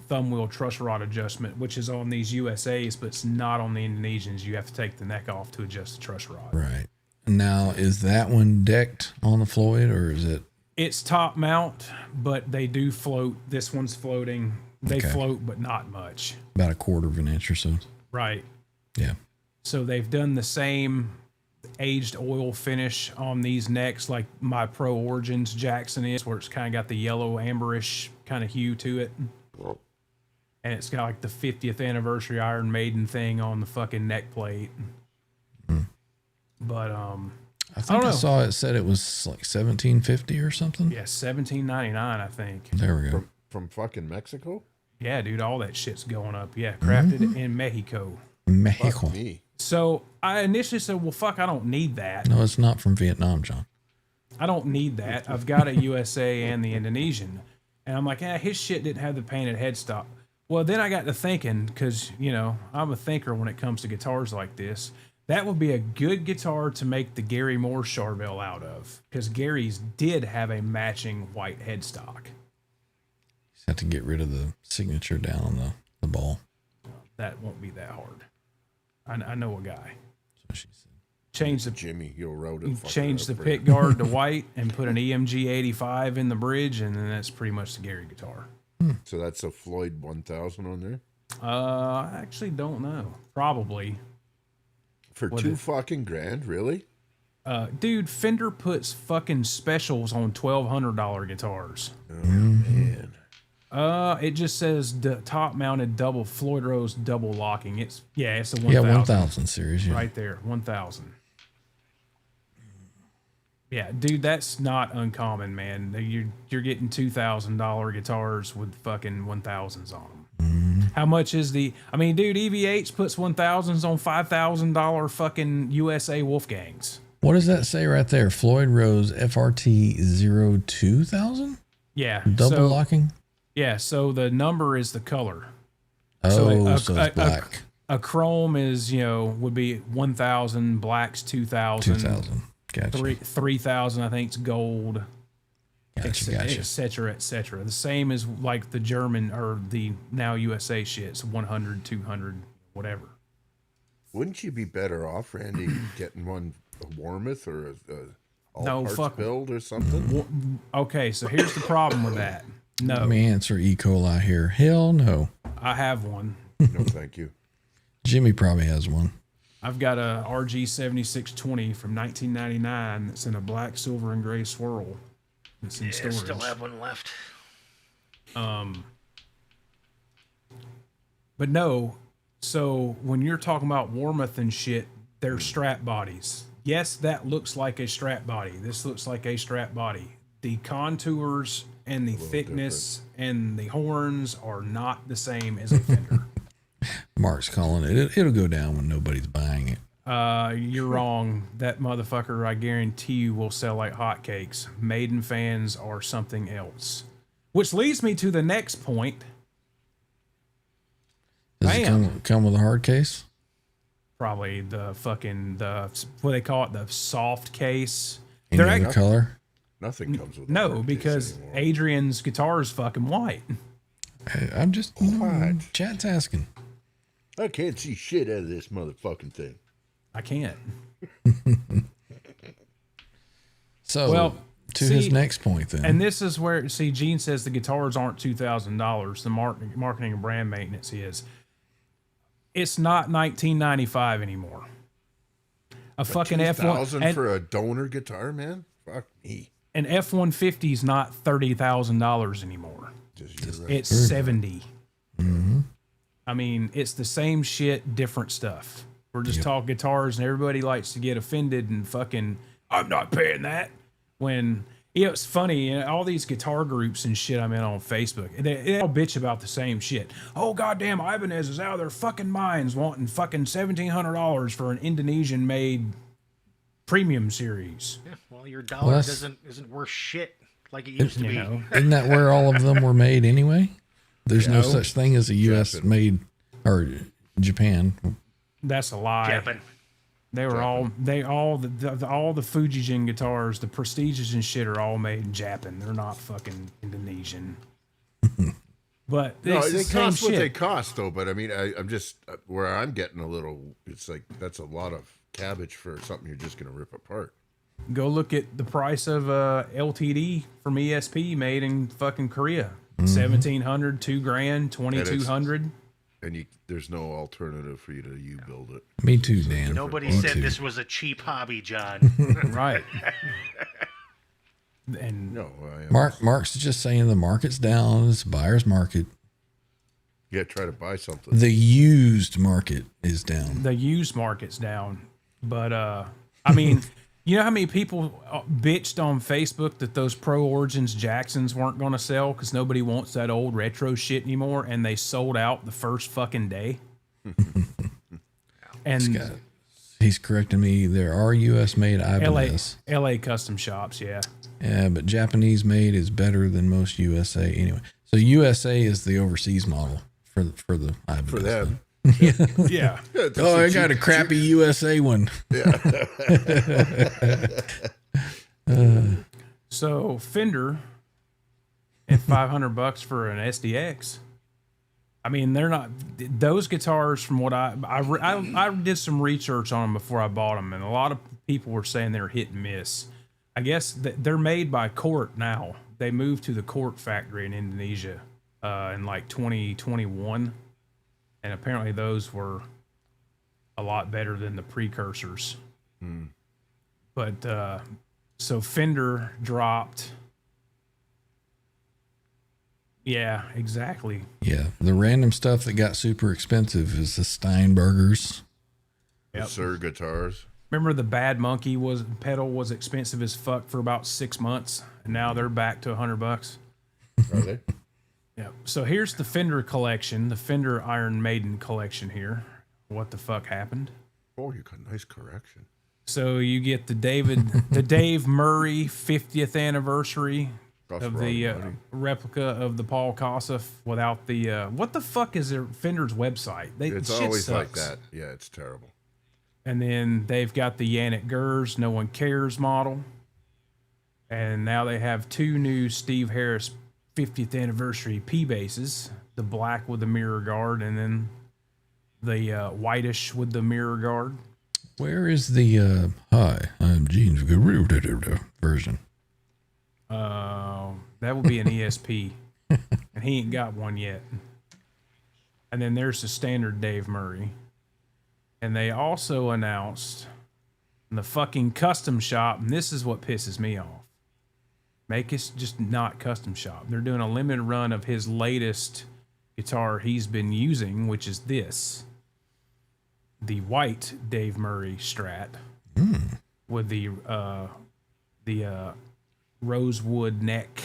thumb wheel truss rod adjustment, which is on these USAs, but it's not on the Indonesians. You have to take the neck off to adjust the truss rod. Right. Now, is that one decked on the Floyd, or is it? It's top mount, but they do float. This one's floating. They float, but not much. About a quarter of an inch or so. Right. Yeah. So they've done the same aged oil finish on these necks like my Pro Origins Jackson is, where it's kind of got the yellow amberish kind of hue to it. And it's got like the 50th anniversary Iron Maiden thing on the fucking neck plate. But I think I saw it said it was like $1,750 or something. yeah, $17.99 I think. There we go. From fucking Mexico? Yeah, dude, all that shit's going up. Yeah, crafted in Mexico. Mexico. Fuck me. So I initially said, well, fuck, I don't need that. No, it's not from Vietnam, John. I don't need that. I've got a USA and the Indonesian. And I'm like, his shit didn't have the painted headstock. Well, then I got to thinking, because, I'm a thinker when it comes to guitars like this. That would be a good guitar to make the Gary Moore Charvel out of, because Gary's did have a matching white headstock. Just have to get rid of the signature down on the ball. That won't be that hard. I know a guy. So she said. Change the Jimmy, you'll road it. change the pick guard to white and put an EMG 85 in the bridge, and then that's pretty much the Gary guitar. So that's a Floyd 1000 on there? I actually don't know. Probably. For $2 fucking grand, really? Dude, Fender puts fucking specials on $1,200 guitars. Oh, man. It just says top mounted double Floyd Rose double locking. It's a 1000. Yeah, 1000 series. Yeah. Right there, 1000. Yeah, dude, that's not uncommon, man. You're getting $2,000 guitars with fucking 1000s on them. How much is the? I mean, dude, EVH puts 1000s on $5,000 fucking USA Wolfgangs. What does that say right there? Floyd Rose FRT 02000? Yeah, Double locking? Yeah, so the number is the color. Oh, so it's black. A chrome is, would be 1000, black's 2000. 2000. Gotcha. 3000, I think, it's gold. Gotcha. Et cetera, et cetera. The same as like the German or the now USA shit. It's 100, 200, whatever. Wouldn't you be better off, Randy, getting one a Warmouth or a all parts build or something? Okay, so here's the problem with that. No. Let me answer E. coli here. Hell no. I have one. No, thank you. Jimmy probably has one. I've got a RG 7620 from 1999 that's in a black, silver, and gray swirl. It's in storage. Still have one left. But no, so when you're talking about Warmouth and shit, they're strap bodies. Yes, that looks like a strap body. This looks like a strap body. The contours and the thickness and the horns are not the same as a Fender. Mark's calling it. It'll go down when nobody's buying it. You're wrong. That motherfucker, I guarantee you, will sell like hotcakes. Maiden fans are something else. Which leads me to the next point. Does it come with a hard case? Probably the what they call it, the soft case. Any other color? Nothing comes with a No, hard because case anymore. Adrian's guitar is fucking white. I'm just chat's asking. I can't see shit out of this motherfucking thing. I can't. So, Well, to his next point then. And this is where, Gene says the guitars aren't $2,000. The marketing and brand maintenance is. It's not 1995 anymore. A fucking $2,000 for a donor guitar, man? Fuck me. An F-150 is not $30,000 anymore. It's 70. Mm-hmm. I mean, it's the same shit, different stuff. We're just talking guitars, and everybody likes to get offended and fucking, I'm not paying that. When, it's funny, all these guitar groups and shit I'm in on Facebook, they all bitch about the same shit. Oh, goddamn, Ibanez is out of their fucking minds wanting fucking $1,700 for an Indonesian-made premium series. Yeah, well, your dollar isn't worth shit like it used to be. Isn't that where all of them were made anyway? There's no such thing as a U.S. made or Japan. That's a lie. Japan. They were all the Fujijin guitars, the Prestiges and shit are all made in Japan. They're not fucking Indonesian. But No, it's the they same cost what shit. they cost, though. But I mean, I'm just where I'm getting a little. It's like that's a lot of cabbage for something you're just gonna rip apart. Go look at the price of LTD from ESP made in fucking Korea. $1,700, $2,000, $2,200. And there's no alternative for you to build it. Me too, Dan. Nobody Me said too. this was a cheap hobby, John. Right. And No, Mark's just saying the market's down. It's a buyer's market. you got to try to buy something. The used market is down. the used market's down. But I mean, you know how many people bitched on Facebook that those Pro Origins Jacksons weren't going to sell because nobody wants that old retro shit anymore, and they sold out the first fucking day. And He's correcting me. There are U.S. made Ibanez. LA custom shops, yeah. Yeah, but Japanese made is better than most USA anyway. So USA is the overseas model for the Ibanez. For them. Yeah. Oh, I got a crappy USA one. So Fender at $500 for an SDX. I mean, they're not those guitars. From what I did some research on them before I bought them, and a lot of people were saying they're hit and miss. I guess they're made by Cort now. They moved to the Cort factory in Indonesia in like 2021, and apparently those were a lot better than the precursors. But so Fender dropped. Yeah, exactly. Yeah, the random stuff that got super expensive is the Steinbergers. Yep. Sir guitars. Remember the Bad Monkey pedal was expensive as fuck for about 6 months, and now they're back to $100. Are they? Yeah. So here's the Fender collection, the Fender Iron Maiden collection here. What the fuck happened? Oh, you got a nice correction. So you get the Dave Murray 50th anniversary That's of wrong the money. replica of the Paul Kossoff without the what the fuck is their Fender's website? It's shit always sucks. like that. Yeah, it's terrible. And then they've got the Yannick Gers No One Cares model. And now they have two new Steve Harris 50th anniversary P basses, the black with the mirror guard and then the whitish with the mirror guard. Where is the hi, I'm Gene's version? That would be an ESP. And he ain't got one yet. And then there's the standard Dave Murray. And they also announced in the fucking custom shop, and this is what pisses me off. Make it just not custom shop. They're doing a limited run of his latest guitar he's been using, which is this. The white Dave Murray Strat with the rosewood neck,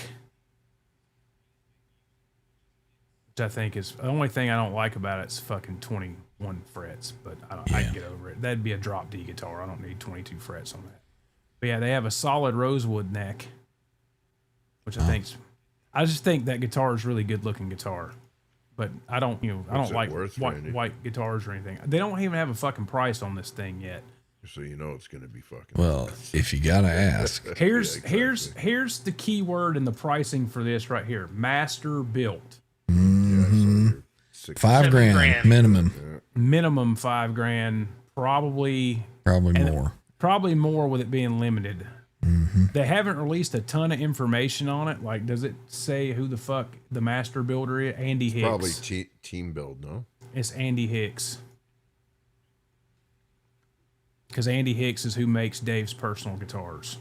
which I think is the only thing I don't like about it is fucking 21 frets, but I can get over it. That'd be a drop D guitar. I don't need 22 frets on that. But yeah, they have a solid rosewood neck, which I just think that guitar is really good looking guitar. But I don't What's it like worth, Randy? white guitars or anything. They don't even have a fucking price on this thing yet. So you know it's going to be fucking. Well, if you gotta ask, Here's Yeah, exactly. here's the key word in the pricing for this right here: master built. Yeah, so you're $5 grand $7,000. minimum, Minimum $5,000, probably more. Probably more with it being limited. They haven't released a ton of information on it. Like, does it say who the fuck the master builder is? Andy Hicks. probably team build, no? It's Andy Hicks. Because Andy Hicks is who makes Dave's personal guitars.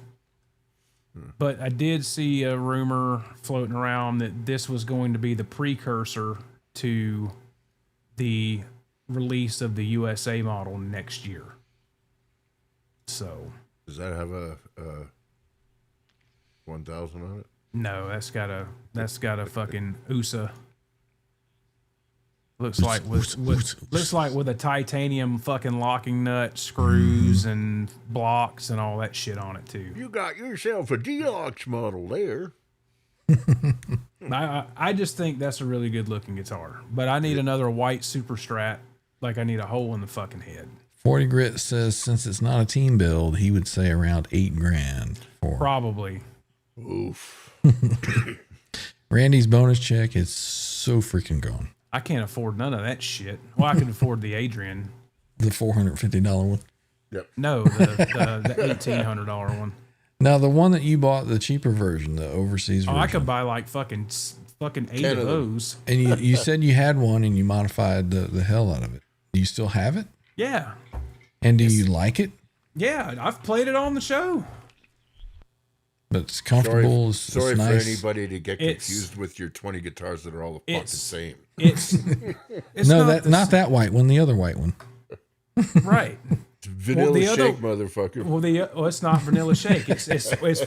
But I did see a rumor floating around that this was going to be the precursor to the release of the USA model next year. So, Does that have a 1,000 on it? no, that's got a fucking USA. Looks like with a titanium fucking locking nut, screws and blocks and all that shit on it too. You got yourself a deluxe model there. I just think that's a really good looking guitar, but I need another white Super Strat. Like I need a hole in the fucking head. 40 Grit says since it's not a team build, he would say around $8 grand for Probably. Oof. Randy's bonus check is so freaking gone. I can't afford none of that shit. Well, I could afford the Adrian. The $450 one. No, the $1,800 one. Now the one that you bought, the cheaper version, the overseas version. Oh, I could buy like fucking 8 10 of of them. those. And you said you had one and you modified the hell out of it. Do you still have it? Yeah. And do you like it? Yeah, I've played it on the show. But it's comfortable. Sorry it's for nice. anybody to get It's- confused with your 20 guitars that are all the fucking It's- same. It's No, not not that white one. The other white one. right. Vanilla the other- shake, motherfucker. Well, it's not vanilla shake. It's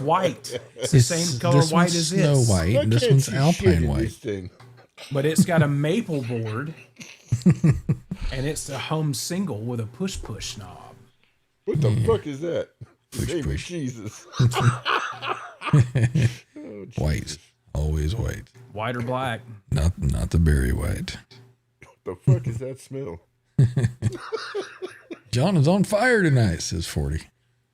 white. It's the same color this white one's as Snow this. White. I And this can't one's see shit Alpine in white. this thing. But it's got a maple board, and it's a hum single with a push knob. What the fuck is that? Baby push. Jesus. White. Always white. White or black. Not the berry white. The fuck is that smell? John is on fire tonight, says 40.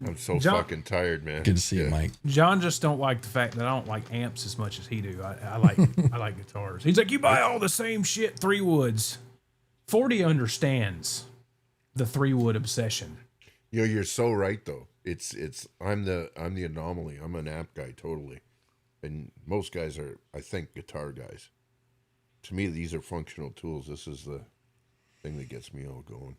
I'm so John- fucking tired, man. Good to see you, Mike. John just don't like the fact that I don't like amps as much as he do. I like I like guitars. He's like, you buy all the same shit, 3-woods. 40 understands the 3-wood obsession. You're so right though. It's I'm the anomaly. I'm an amp guy totally. And most guys are, I think, guitar guys. To me, these are functional tools. This is the thing that gets me all going.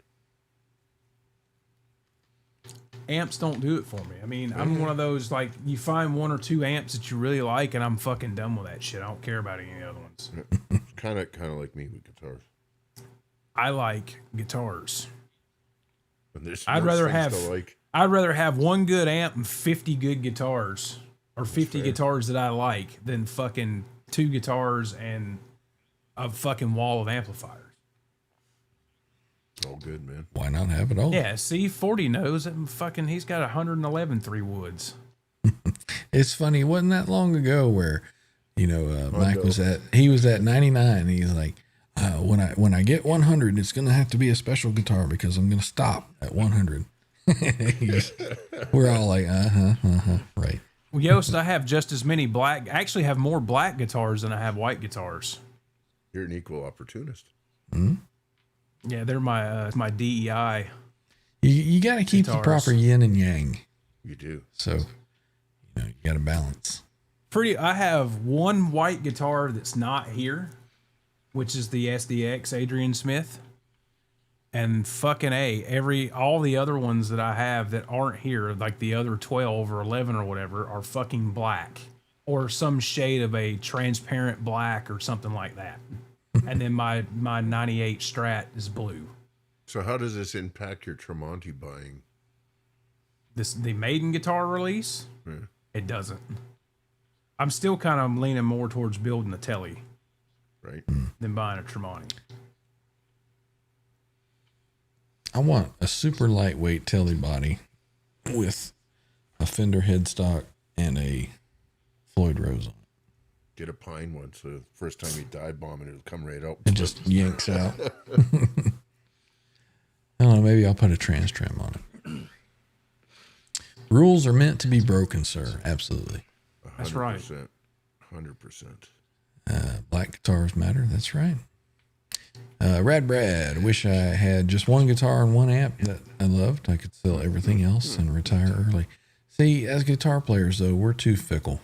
amps don't do it for me. I mean, I'm one of those, like, you find one or two amps that you really like, and I'm fucking done with that shit. I don't care about any other ones. Kind of like me with guitars. I like guitars. And there's I'd worse rather things have to like. I'd rather have one good amp and 50 good guitars, or 50 fair. guitars that I like, than fucking 2 guitars and a fucking wall of amplifiers. It's all good, man. Why not have it all? Yeah, see, 40 knows that fucking he's got 111 3 woods. It's funny. It wasn't that long ago where, Mike was at 99. He's like, when I get 100, it's going to have to be a special guitar because I'm going to stop at 100. We're all like, right. Well, Yost, I have just as many black, actually have more black guitars than I have white guitars. You're an equal opportunist. Yeah, they're my DEI. You got to keep the Guitars. proper yin and yang. You do. So, you got to balance. I have one white guitar that's not here, which is the SDX Adrian Smith. And fucking all the other ones that I have that aren't here, like the other 12 or 11 or whatever, are fucking black or some shade of a transparent black or something like that. And then my 98 Strat is blue. So how does this impact your Tremonti buying? The Maiden guitar release, It doesn't. I'm still kind of leaning more towards building a Telly Right. than buying a Tremonti. I want a super lightweight telly body with a Fender headstock and a Floyd Rose on it. Get a pine one, so the first time you dive bomb it, it'll come right out. It just yanks out. I don't know. Maybe I'll put a trans trim on it. Rules are meant to be broken, sir. Absolutely. That's right. 100%. Black guitars matter. That's right. Rad Brad. Wish I had just one guitar and one amp that I loved. I could sell everything else and retire early. See, as guitar players, though, we're too fickle.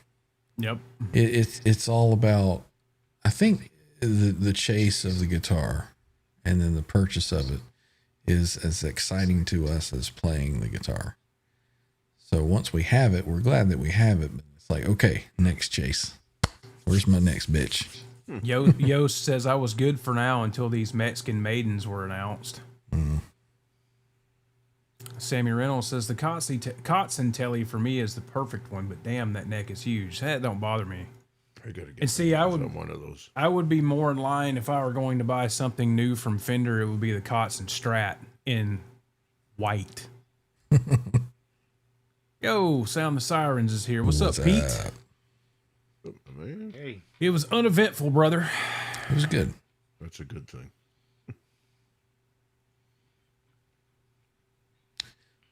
Yep. It's all about, I think, the chase of the guitar and then the purchase of it is as exciting to us as playing the guitar. So once we have it, we're glad that we have it. But it's like, okay, next chase. Where's my next bitch? Yost says I was good for now until these Mexican maidens were announced. Sammy Reynolds says the Kotzen Telly for me is the perfect one, but damn, that neck is huge. That don't bother me. I gotta get And see, I would one of those. I would be more in line if I were going to buy something new from Fender. It would be the Kotzen Strat in white. Yo, Sound the Sirens is here. What's up, Pete? Oh, man, Hey, It was uneventful, brother. It was good. that's a good thing.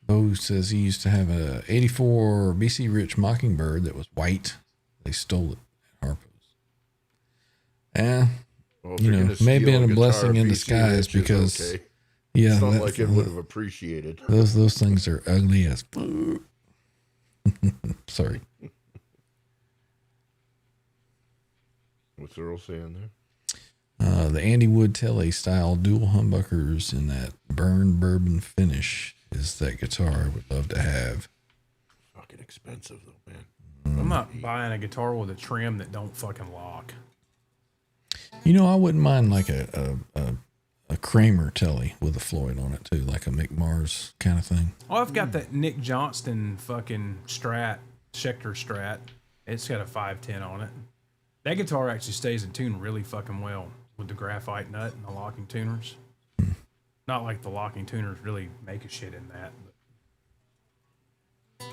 Bo says he used to have a 84 BC Rich Mockingbird that was white. They stole it at Harpo's. Well, if You you're know, gonna may have steal been a guitar, blessing in BC disguise Rich is because okay. yeah, It's not that- like it would have appreciated. those things are ugly as. Sorry. What's Earl saying there? The Andy Wood Telly style dual humbuckers in that burned bourbon finish is that guitar I would love to have. Fucking expensive though, man. I'm not buying a guitar with a trim that don't fucking lock. You know, I wouldn't mind like a Kramer Telly with a Floyd on it too, like a Mick Mars kind of thing. Oh, I've got that Nick Johnston fucking Strat, Schecter Strat. It's got a 510 on it. That guitar actually stays in tune really fucking well with the graphite nut and the locking tuners. Not like the locking tuners really make a shit in that. But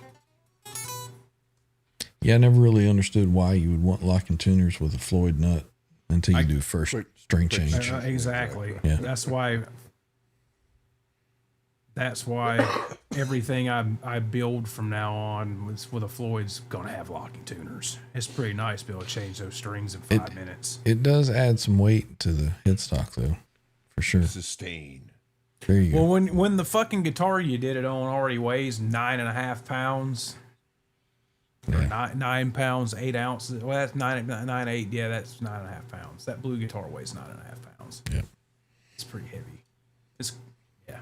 Yeah, I never really understood why you would want locking tuners with a Floyd nut until you do first string change. exactly. Yeah. That's why everything I build from now on with a Floyd's gonna have locking tuners. It's pretty nice to be able to change those strings in 5 minutes. It does add some weight to the headstock though, for sure. Sustain. There you go. Well, when the fucking guitar you did it on already weighs 9.5 pounds, or Yeah. 9 pounds 8 ounces. Well, that's 9.8. Yeah, that's 9.5 pounds. That blue guitar weighs 9.5 pounds. Yeah. It's pretty heavy. It's yeah.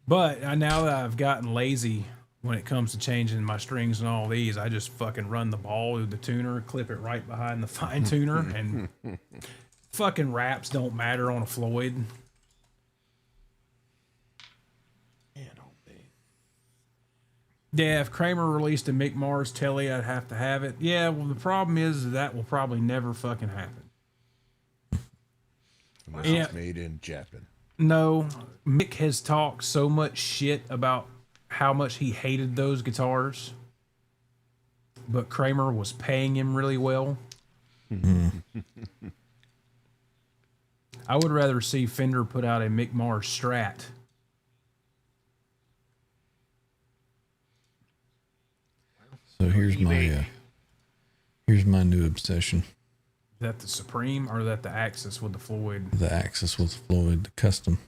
But now that I've gotten lazy when it comes to changing my strings and all these, I just fucking run the ball with the tuner, clip it right behind the fine tuner, and fucking wraps don't matter on a Floyd. Yeah, if Kramer released a Mick Mars Telly, I'd have to have it. Yeah, well, the problem is that will probably never fucking happen. Unless Yeah. it's made in Japan. No, Mick has talked so much shit about how much he hated those guitars, but Kramer was paying him really well. I would rather see Fender put out a Mick Mars Strat. So here's my new obsession. Is that the Supreme or is that the Axis with the Floyd? The Axis with Floyd, the custom.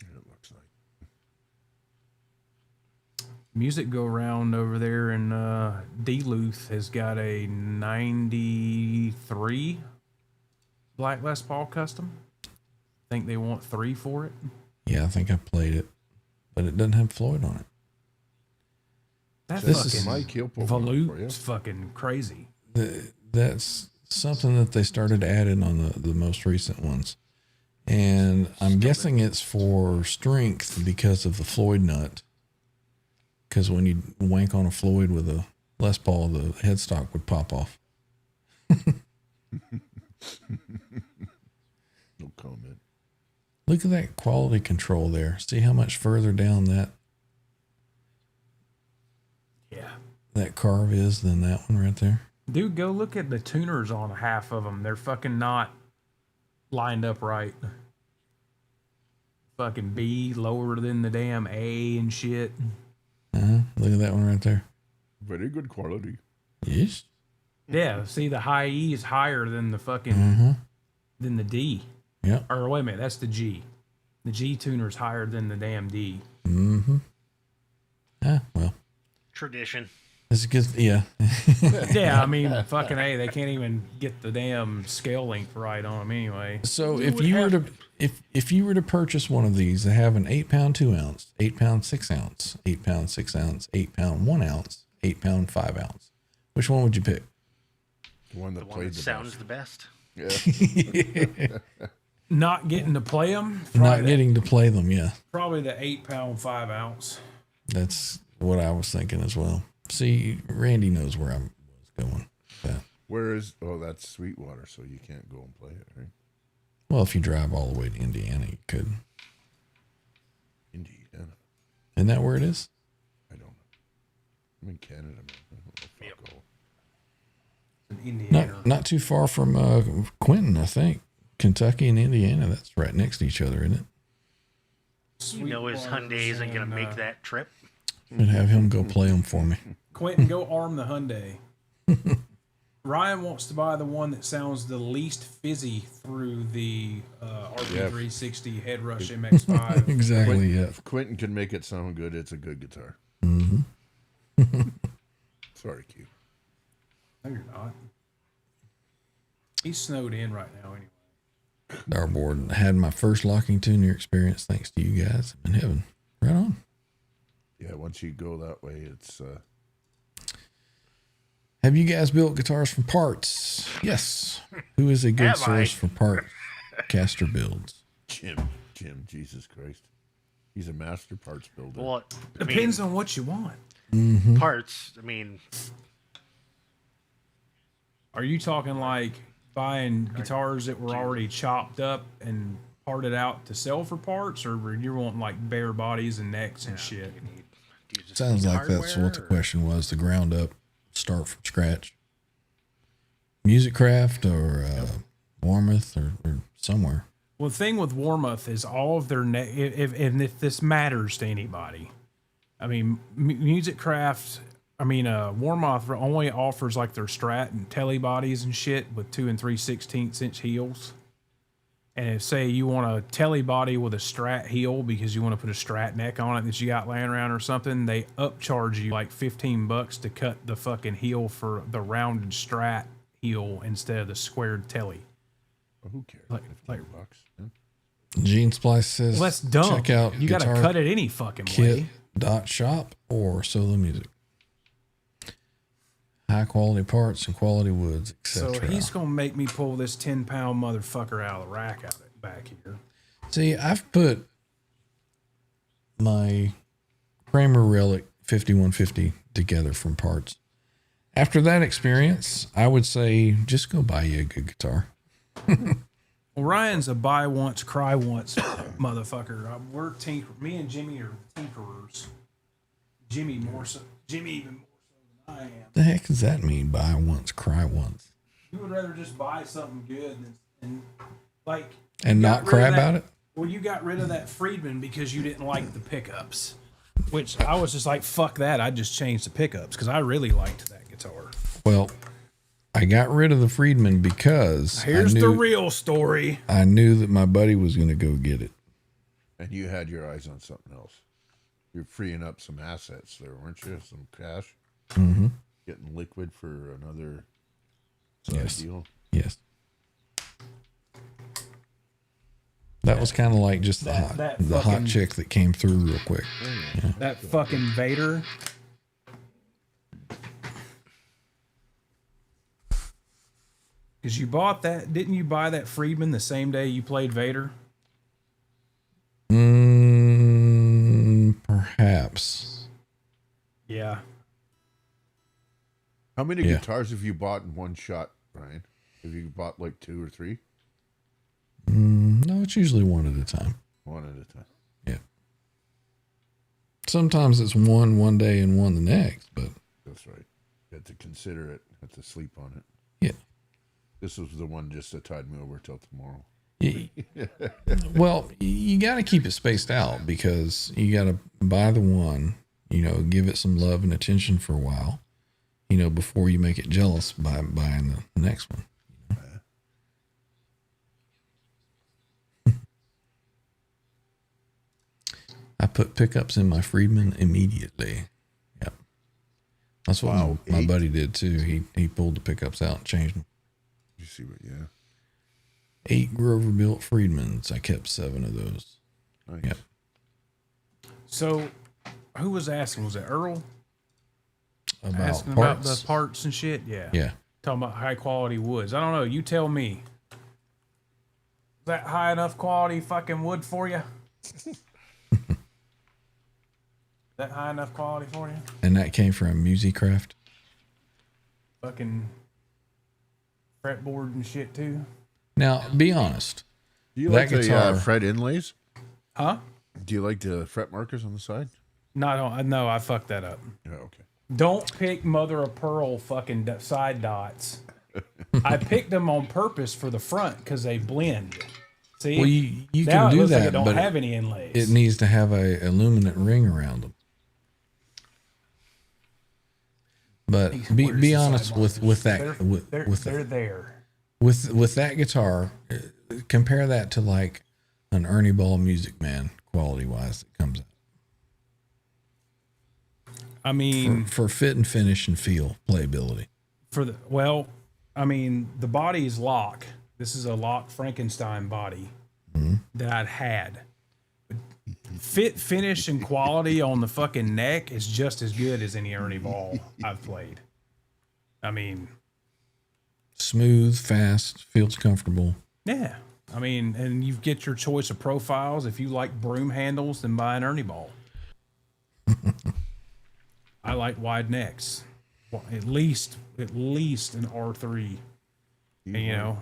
It looks like. Music Go Round over there in Duluth has got a 93 Black Les Paul custom. I think they want 3 for it. Yeah, I think I played it, but it doesn't have Floyd on it. That This is fucking Mike. He'll pull one up for you. Volut's fucking crazy. That's something that they started adding on the most recent ones. And I'm guessing it's for strength because of the Floyd nut. Because when you wank on a Floyd with a Les Paul, the headstock would pop off. No comment. Look at that quality control there. See how much further down that carve is than that one right there? Dude, go look at the tuners on half of them. They're fucking not lined up right. Fucking B lower than the damn A and shit. Look at that one right there. Very good quality. Yes. Yeah, see the high E is higher than the fucking than the D. Yeah. Or wait a minute, that's the G. The G tuner's higher than the damn D. Well, Tradition. it's good. Yeah. Yeah, I mean, fucking A, they can't even get the damn scale length right on them anyway. So if you were to if you were to purchase one of these, they have an 8-pound 2-ounce, 8-pound 6-ounce, 8-pound 6-ounce, 8-pound 1-ounce, 8-pound 5-ounce. Which one would you pick? The one that The one played that the sounds best. the best. Yeah. Not getting to play them. Not getting to play them. Yeah, Probably the 8-pound 5-ounce. that's what I was thinking as well. See, Randy knows where I was going. Yeah. Where is? Oh, that's Sweetwater, so you can't go and play it, right? Well, if you drive all the way to Indiana, you could. Indiana. Isn't that where it is? I don't know. I'm in Canada, man. I don't know fuck all. Indiana. Not too far from Quinton, I think. Kentucky and Indiana, that's right next to each other, isn't it? You know his Hyundai isn't going to make that trip. Should have him go play them for me. Quentin, go arm the Hyundai. Ryan wants to buy the one that sounds the least fizzy through the RP360 Headrush MX5. Exactly, yeah. If Quentin can make it sound good, it's a good guitar. Sorry, Q. No, you're not. He's snowed in right now anyway. Darboard had my first locking tuner experience thanks to you guys. I'm in heaven. Right on. Yeah, once you go that way, it's Have you guys built guitars from parts? Yes. Who is a good Have I? source for part caster builds? Jim, Jesus Christ. He's a master parts builder. Well, I Depends on what you want. mean, parts. I mean, Are you talking like buying guitars that were already chopped up and parted out to sell for parts, or you're wanting like bare bodies and necks and shit? do you just Sounds need like that's hardware, what the or- question was. The ground up, start from scratch. Music Craft or Warmouth or somewhere. Well, the thing with Warmouth is all of their if this matters to anybody, I mean, Music Craft. I mean, Warmouth only offers like their Strat and Telly bodies and shit with 2 3/16 inch heels. And if say you want a Telly body with a Strat heel because you want to put a Strat neck on it that you got laying around or something, they upcharge you like $15 to cut the fucking heel for the rounded Strat heel instead of the squared Telly. Well, who cares? Like- 15 bucks. Yeah. Gene Splice says, Well, that's dumb. check out You got to cut it any fucking way. Kit.shop or Solo Music. High quality parts and quality woods, etc. So he's going to make me pull this 10-pound motherfucker out of the rack out of back here. See, I've put my Kramer Relic 5150 together from parts. After that experience, I would say just go buy you a good guitar. Well, Ryan's a buy once, cry once motherfucker. Me and Jimmy are tinkerers. Jimmy even more so than I am. The heck does that mean? Buy once, cry once. You would rather just buy something good and not cry about it? Well, you got rid of that Friedman because you didn't like the pickups, which I was just like, fuck that. I just changed the pickups because I really liked that guitar. Well, I got rid of the Friedman because Here's the real story. I knew that my buddy was going to go get it. And you had your eyes on something else. You're freeing up some assets there, weren't you? Some cash. Mm-hmm. Getting liquid for another side deal. Yes. That was kind of like just the hot chick that came through real quick. Yeah. That fucking Vader. Because you bought that, didn't you buy that Friedman the same day you played Vader? Perhaps. Yeah. How many guitars have you bought in one shot, Ryan? Have you bought like 2 or 3? No, it's usually one at a time. One at a time. Yeah. Sometimes it's one day and one the next, but That's right. You have to consider it. Have to sleep on it. yeah. This was the one just that tied me over till tomorrow. Well, you got to keep it spaced out because you got to buy the one, give it some love and attention for a while, before you make it jealous by buying the next one. I put pickups in my Friedman immediately. Yep. That's what my buddy did too. He pulled the pickups out and changed them. You see what? Yeah. 8 Grover built Friedmans. I kept 7 of those. Nice. Yep. So, who was asking? Was it Earl? About about the parts and shit? Yeah. Yeah. Talking about high quality woods. I don't know. You tell me. Is that high enough quality fucking wood for you? That high enough quality for you? And that came from Musicraft. Fucking fretboard and shit too. Now, be honest. Do you That like guitar- the fret inlays? Huh? Do you like the fret markers on the side? No, I fucked that up. Yeah, okay. Don't pick mother of pearl fucking side dots. I picked them on purpose for the front because they blend. See? Well, you now can it do looks that, like it don't but have any inlays. it needs to have a illuminant ring around them. But Where's be the honest side with that they're there. with that guitar. Compare that to like an Ernie Ball Music Man quality wise that comes out. I mean, For fit and finish and feel playability. the body is lock. This is a lock Frankenstein body that I'd had. Fit, finish, and quality on the fucking neck is just as good as any Ernie Ball I've played. I mean, Smooth, fast, feels comfortable. yeah. I mean, and you get your choice of profiles. If you like broom handles, then buy an Ernie Ball. I like wide necks. Well, at least an R3.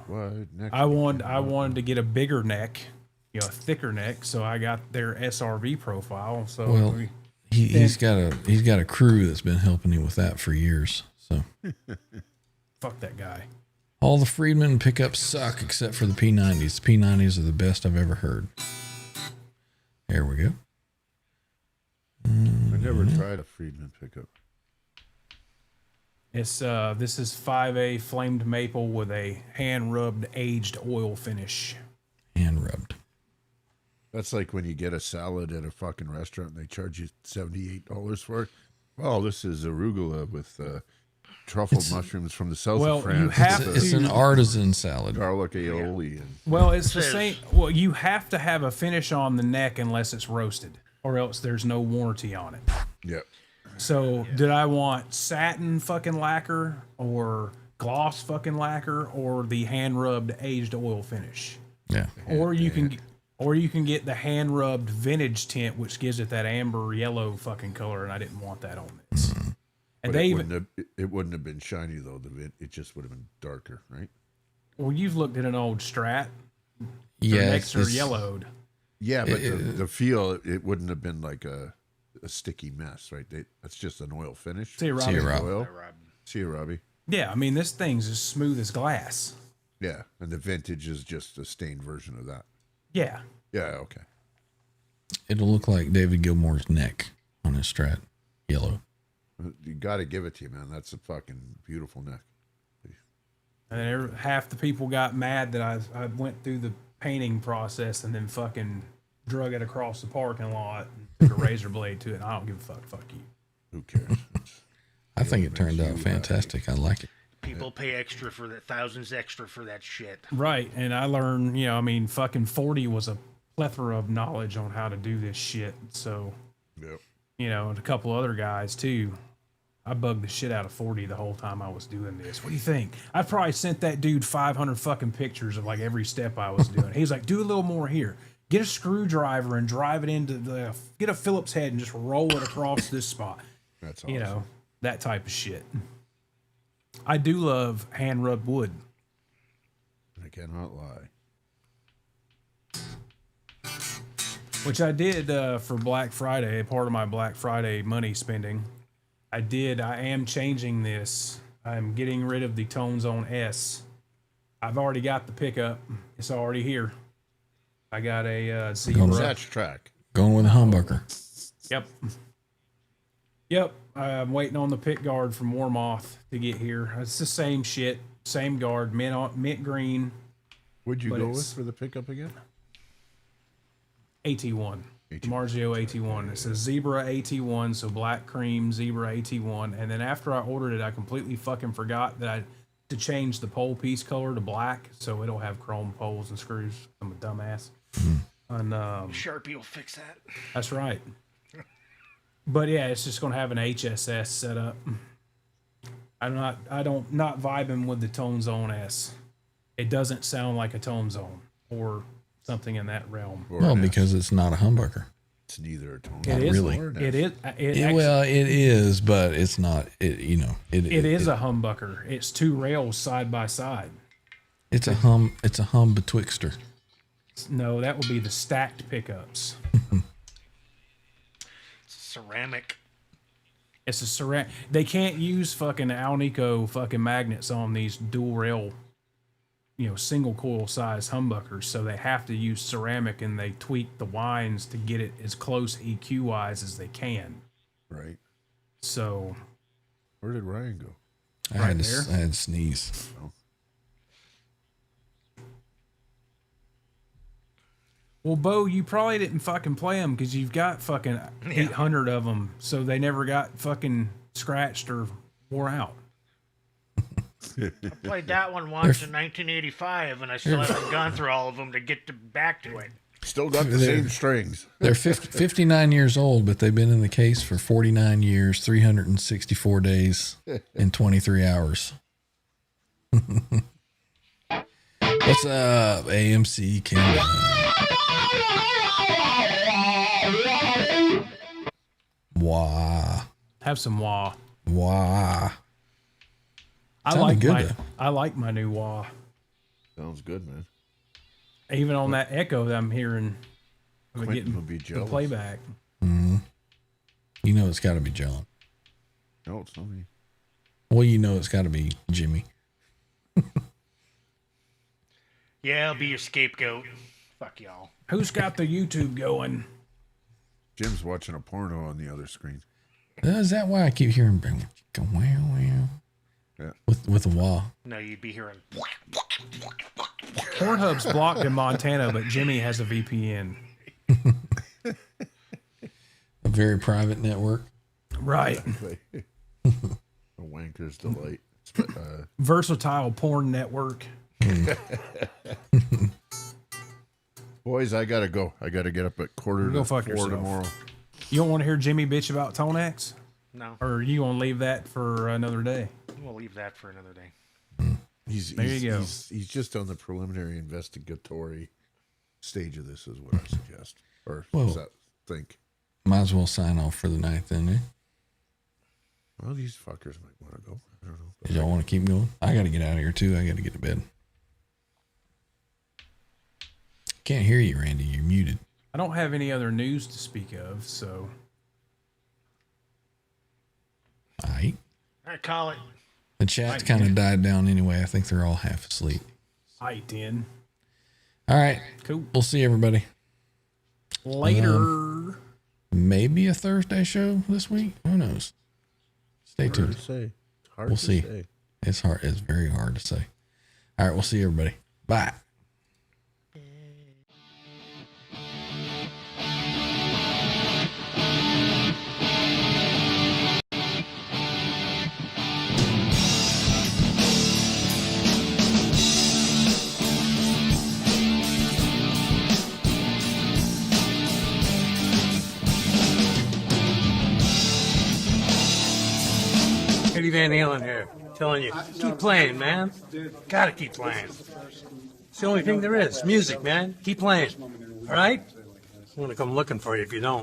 Wide neck. I wanted to get a bigger neck, a thicker neck, so I got their SRV profile. So Well, he's got a crew that's been helping him with that for years. So fuck that guy. all the Friedman pickups suck except for the P90s. The P90s are the best I've ever heard. There we go. I never tried a Friedman pickup. It's this is 5A flamed maple with a hand rubbed aged oil finish. Hand rubbed. That's like when you get a salad at a fucking restaurant and they charge you $78 for it. Well, this is arugula with truffled mushrooms from the south Well, of France. you have It's an artisan salad. garlic aioli. And Well, it's the Says- same. Well, you have to have a finish on the neck unless it's roasted, or else there's no warranty on it. yep. So, did I want satin fucking lacquer or gloss fucking lacquer or the hand rubbed aged oil finish? Yeah. Or you can get the hand rubbed vintage tint, which gives it that amber yellow fucking color, and I didn't want that on this. And But they it, even wouldn't have been shiny though. It just would have been darker, right? well, you've looked at an old Strat. Their Yeah. necks are yellowed. Yeah, but the feel it wouldn't have been like a sticky mess, right? That's just an oil finish. See you, See you, Robbie. Rob. Oil. See you, Robbie. Yeah, I mean this thing's as smooth as glass. Yeah, and the vintage is just a stained version of that. Yeah. Yeah, okay. It'll look like David Gilmour's neck on his Strat. Yellow. You got to give it to you, man. That's a fucking beautiful neck. And then half the people got mad that I went through the painting process and then fucking drug it across the parking lot and took a razor blade to it. And I don't give a fuck. Fuck you. Who cares? I think it turned out fantastic. I like it. People pay extra for that, thousands extra for that shit. Right. And I learned, I mean, fucking 40 was a plethora of knowledge on how to do this shit. So, Yep. and a couple other guys too. I bugged the shit out of 40 the whole time I was doing this. What do you think? I probably sent that dude 500 fucking pictures of like every step I was doing. He's like, do a little more here. Get a screwdriver and drive it into get a Phillips head and just roll it across this spot. That's awesome. That type of shit. I do love hand rubbed wood. I cannot lie. Which I did for Black Friday, part of my Black Friday money spending. I am changing this. I'm getting rid of the Tone Zone S. I've already got the pickup. It's already here. I got a Zebra. Attached track. Going with a humbucker. Yep. I'm waiting on the pick guard from Warmoth to get here. It's the same shit. Same guard. Mint green. What'd you But go it's- with for the pickup again? AT1. Marzio AT1. It's a Zebra AT1, so black cream Zebra AT1. And then after I ordered it, I completely fucking forgot that to change the pole piece color to black, so it'll have chrome poles and screws. I'm a dumbass. And Sharpie will fix that. that's right. But yeah, it's just gonna have an HSS setup. I'm not vibing with the Tone Zone S. It doesn't sound like a Tone Zone or something in that realm. Or Well, an S. because it's not a humbucker. It's neither a tone. It is. really. Or an It S. is. It is, but it's not. It It is a humbucker. It's two rails side by side. It's a hum. It's a hum betwixter. No, that would be the stacked pickups. Ceramic. It's a ceramic. They can't use fucking Alnico fucking magnets on these dual rail, single coil size humbuckers. So they have to use ceramic, and they tweak the winds to get it as close EQ wise as they can. Right. So Where did Ryan go? I had there. to sneeze. well, Bo, you probably didn't fucking play them because you've got fucking 800 of them, so they never got fucking scratched or wore out. I played that one once in 1985, and I still haven't gone through all of them to get back to it. Still got the same strings. They're 59 years old, but they've been in the case for 49 years, 364 days, and 23 hours. What's up, AMC Canada? Wah. Have some wah. Wah. I Sounded like good, my though. I like my new wah. Sounds good, man. Even on that echo that I'm hearing, I'm Quentin getting will be the jealous. playback. You know it's got to be John. No, it's not me. Well, you know it's got to be Jimmy. Yeah, I'll be your scapegoat. Fuck y'all. Who's got the YouTube going? Jim's watching a porno on the other screen. Is that why I keep hearing go wow wow Yeah. with a wah? No, you'd be hearing. Pornhub's blocked in Montana, but Jimmy has a VPN. A very private network. Right. A A wanker's delight. Versatile porn network. Boys, I gotta go. I gotta get up at quarter Go to fuck 4 yourself. tomorrow. You don't want to hear Jimmy bitch about Tonex? No, Or you want to leave that for another day? we'll leave that for another day. There you go. He's just on the preliminary investigatory stage of this, is what I suggest. Or does that think? Might as well sign off for the night then, eh? Well, these fuckers might want to go. I don't know. Did y'all want to keep going? I got to get out of here too. I got to get to bed. Can't hear you, Randy. You're muted. I don't have any other news to speak of, so All right. All right, call it. The chat's kind of died down anyway. I think they're all half asleep. I did. All right. Cool. We'll see everybody. Later. Maybe a Thursday show this week. Who knows? Stay Hard to tuned. say. Hard We'll to see. say. It's hard. It's very hard to say. All right. We'll see everybody. Bye. Eddie Van Halen here, telling you, keep playing, man. Gotta keep playing. It's the only thing there is. Music, man. Keep playing. All right? I'm gonna come looking for you if you don't.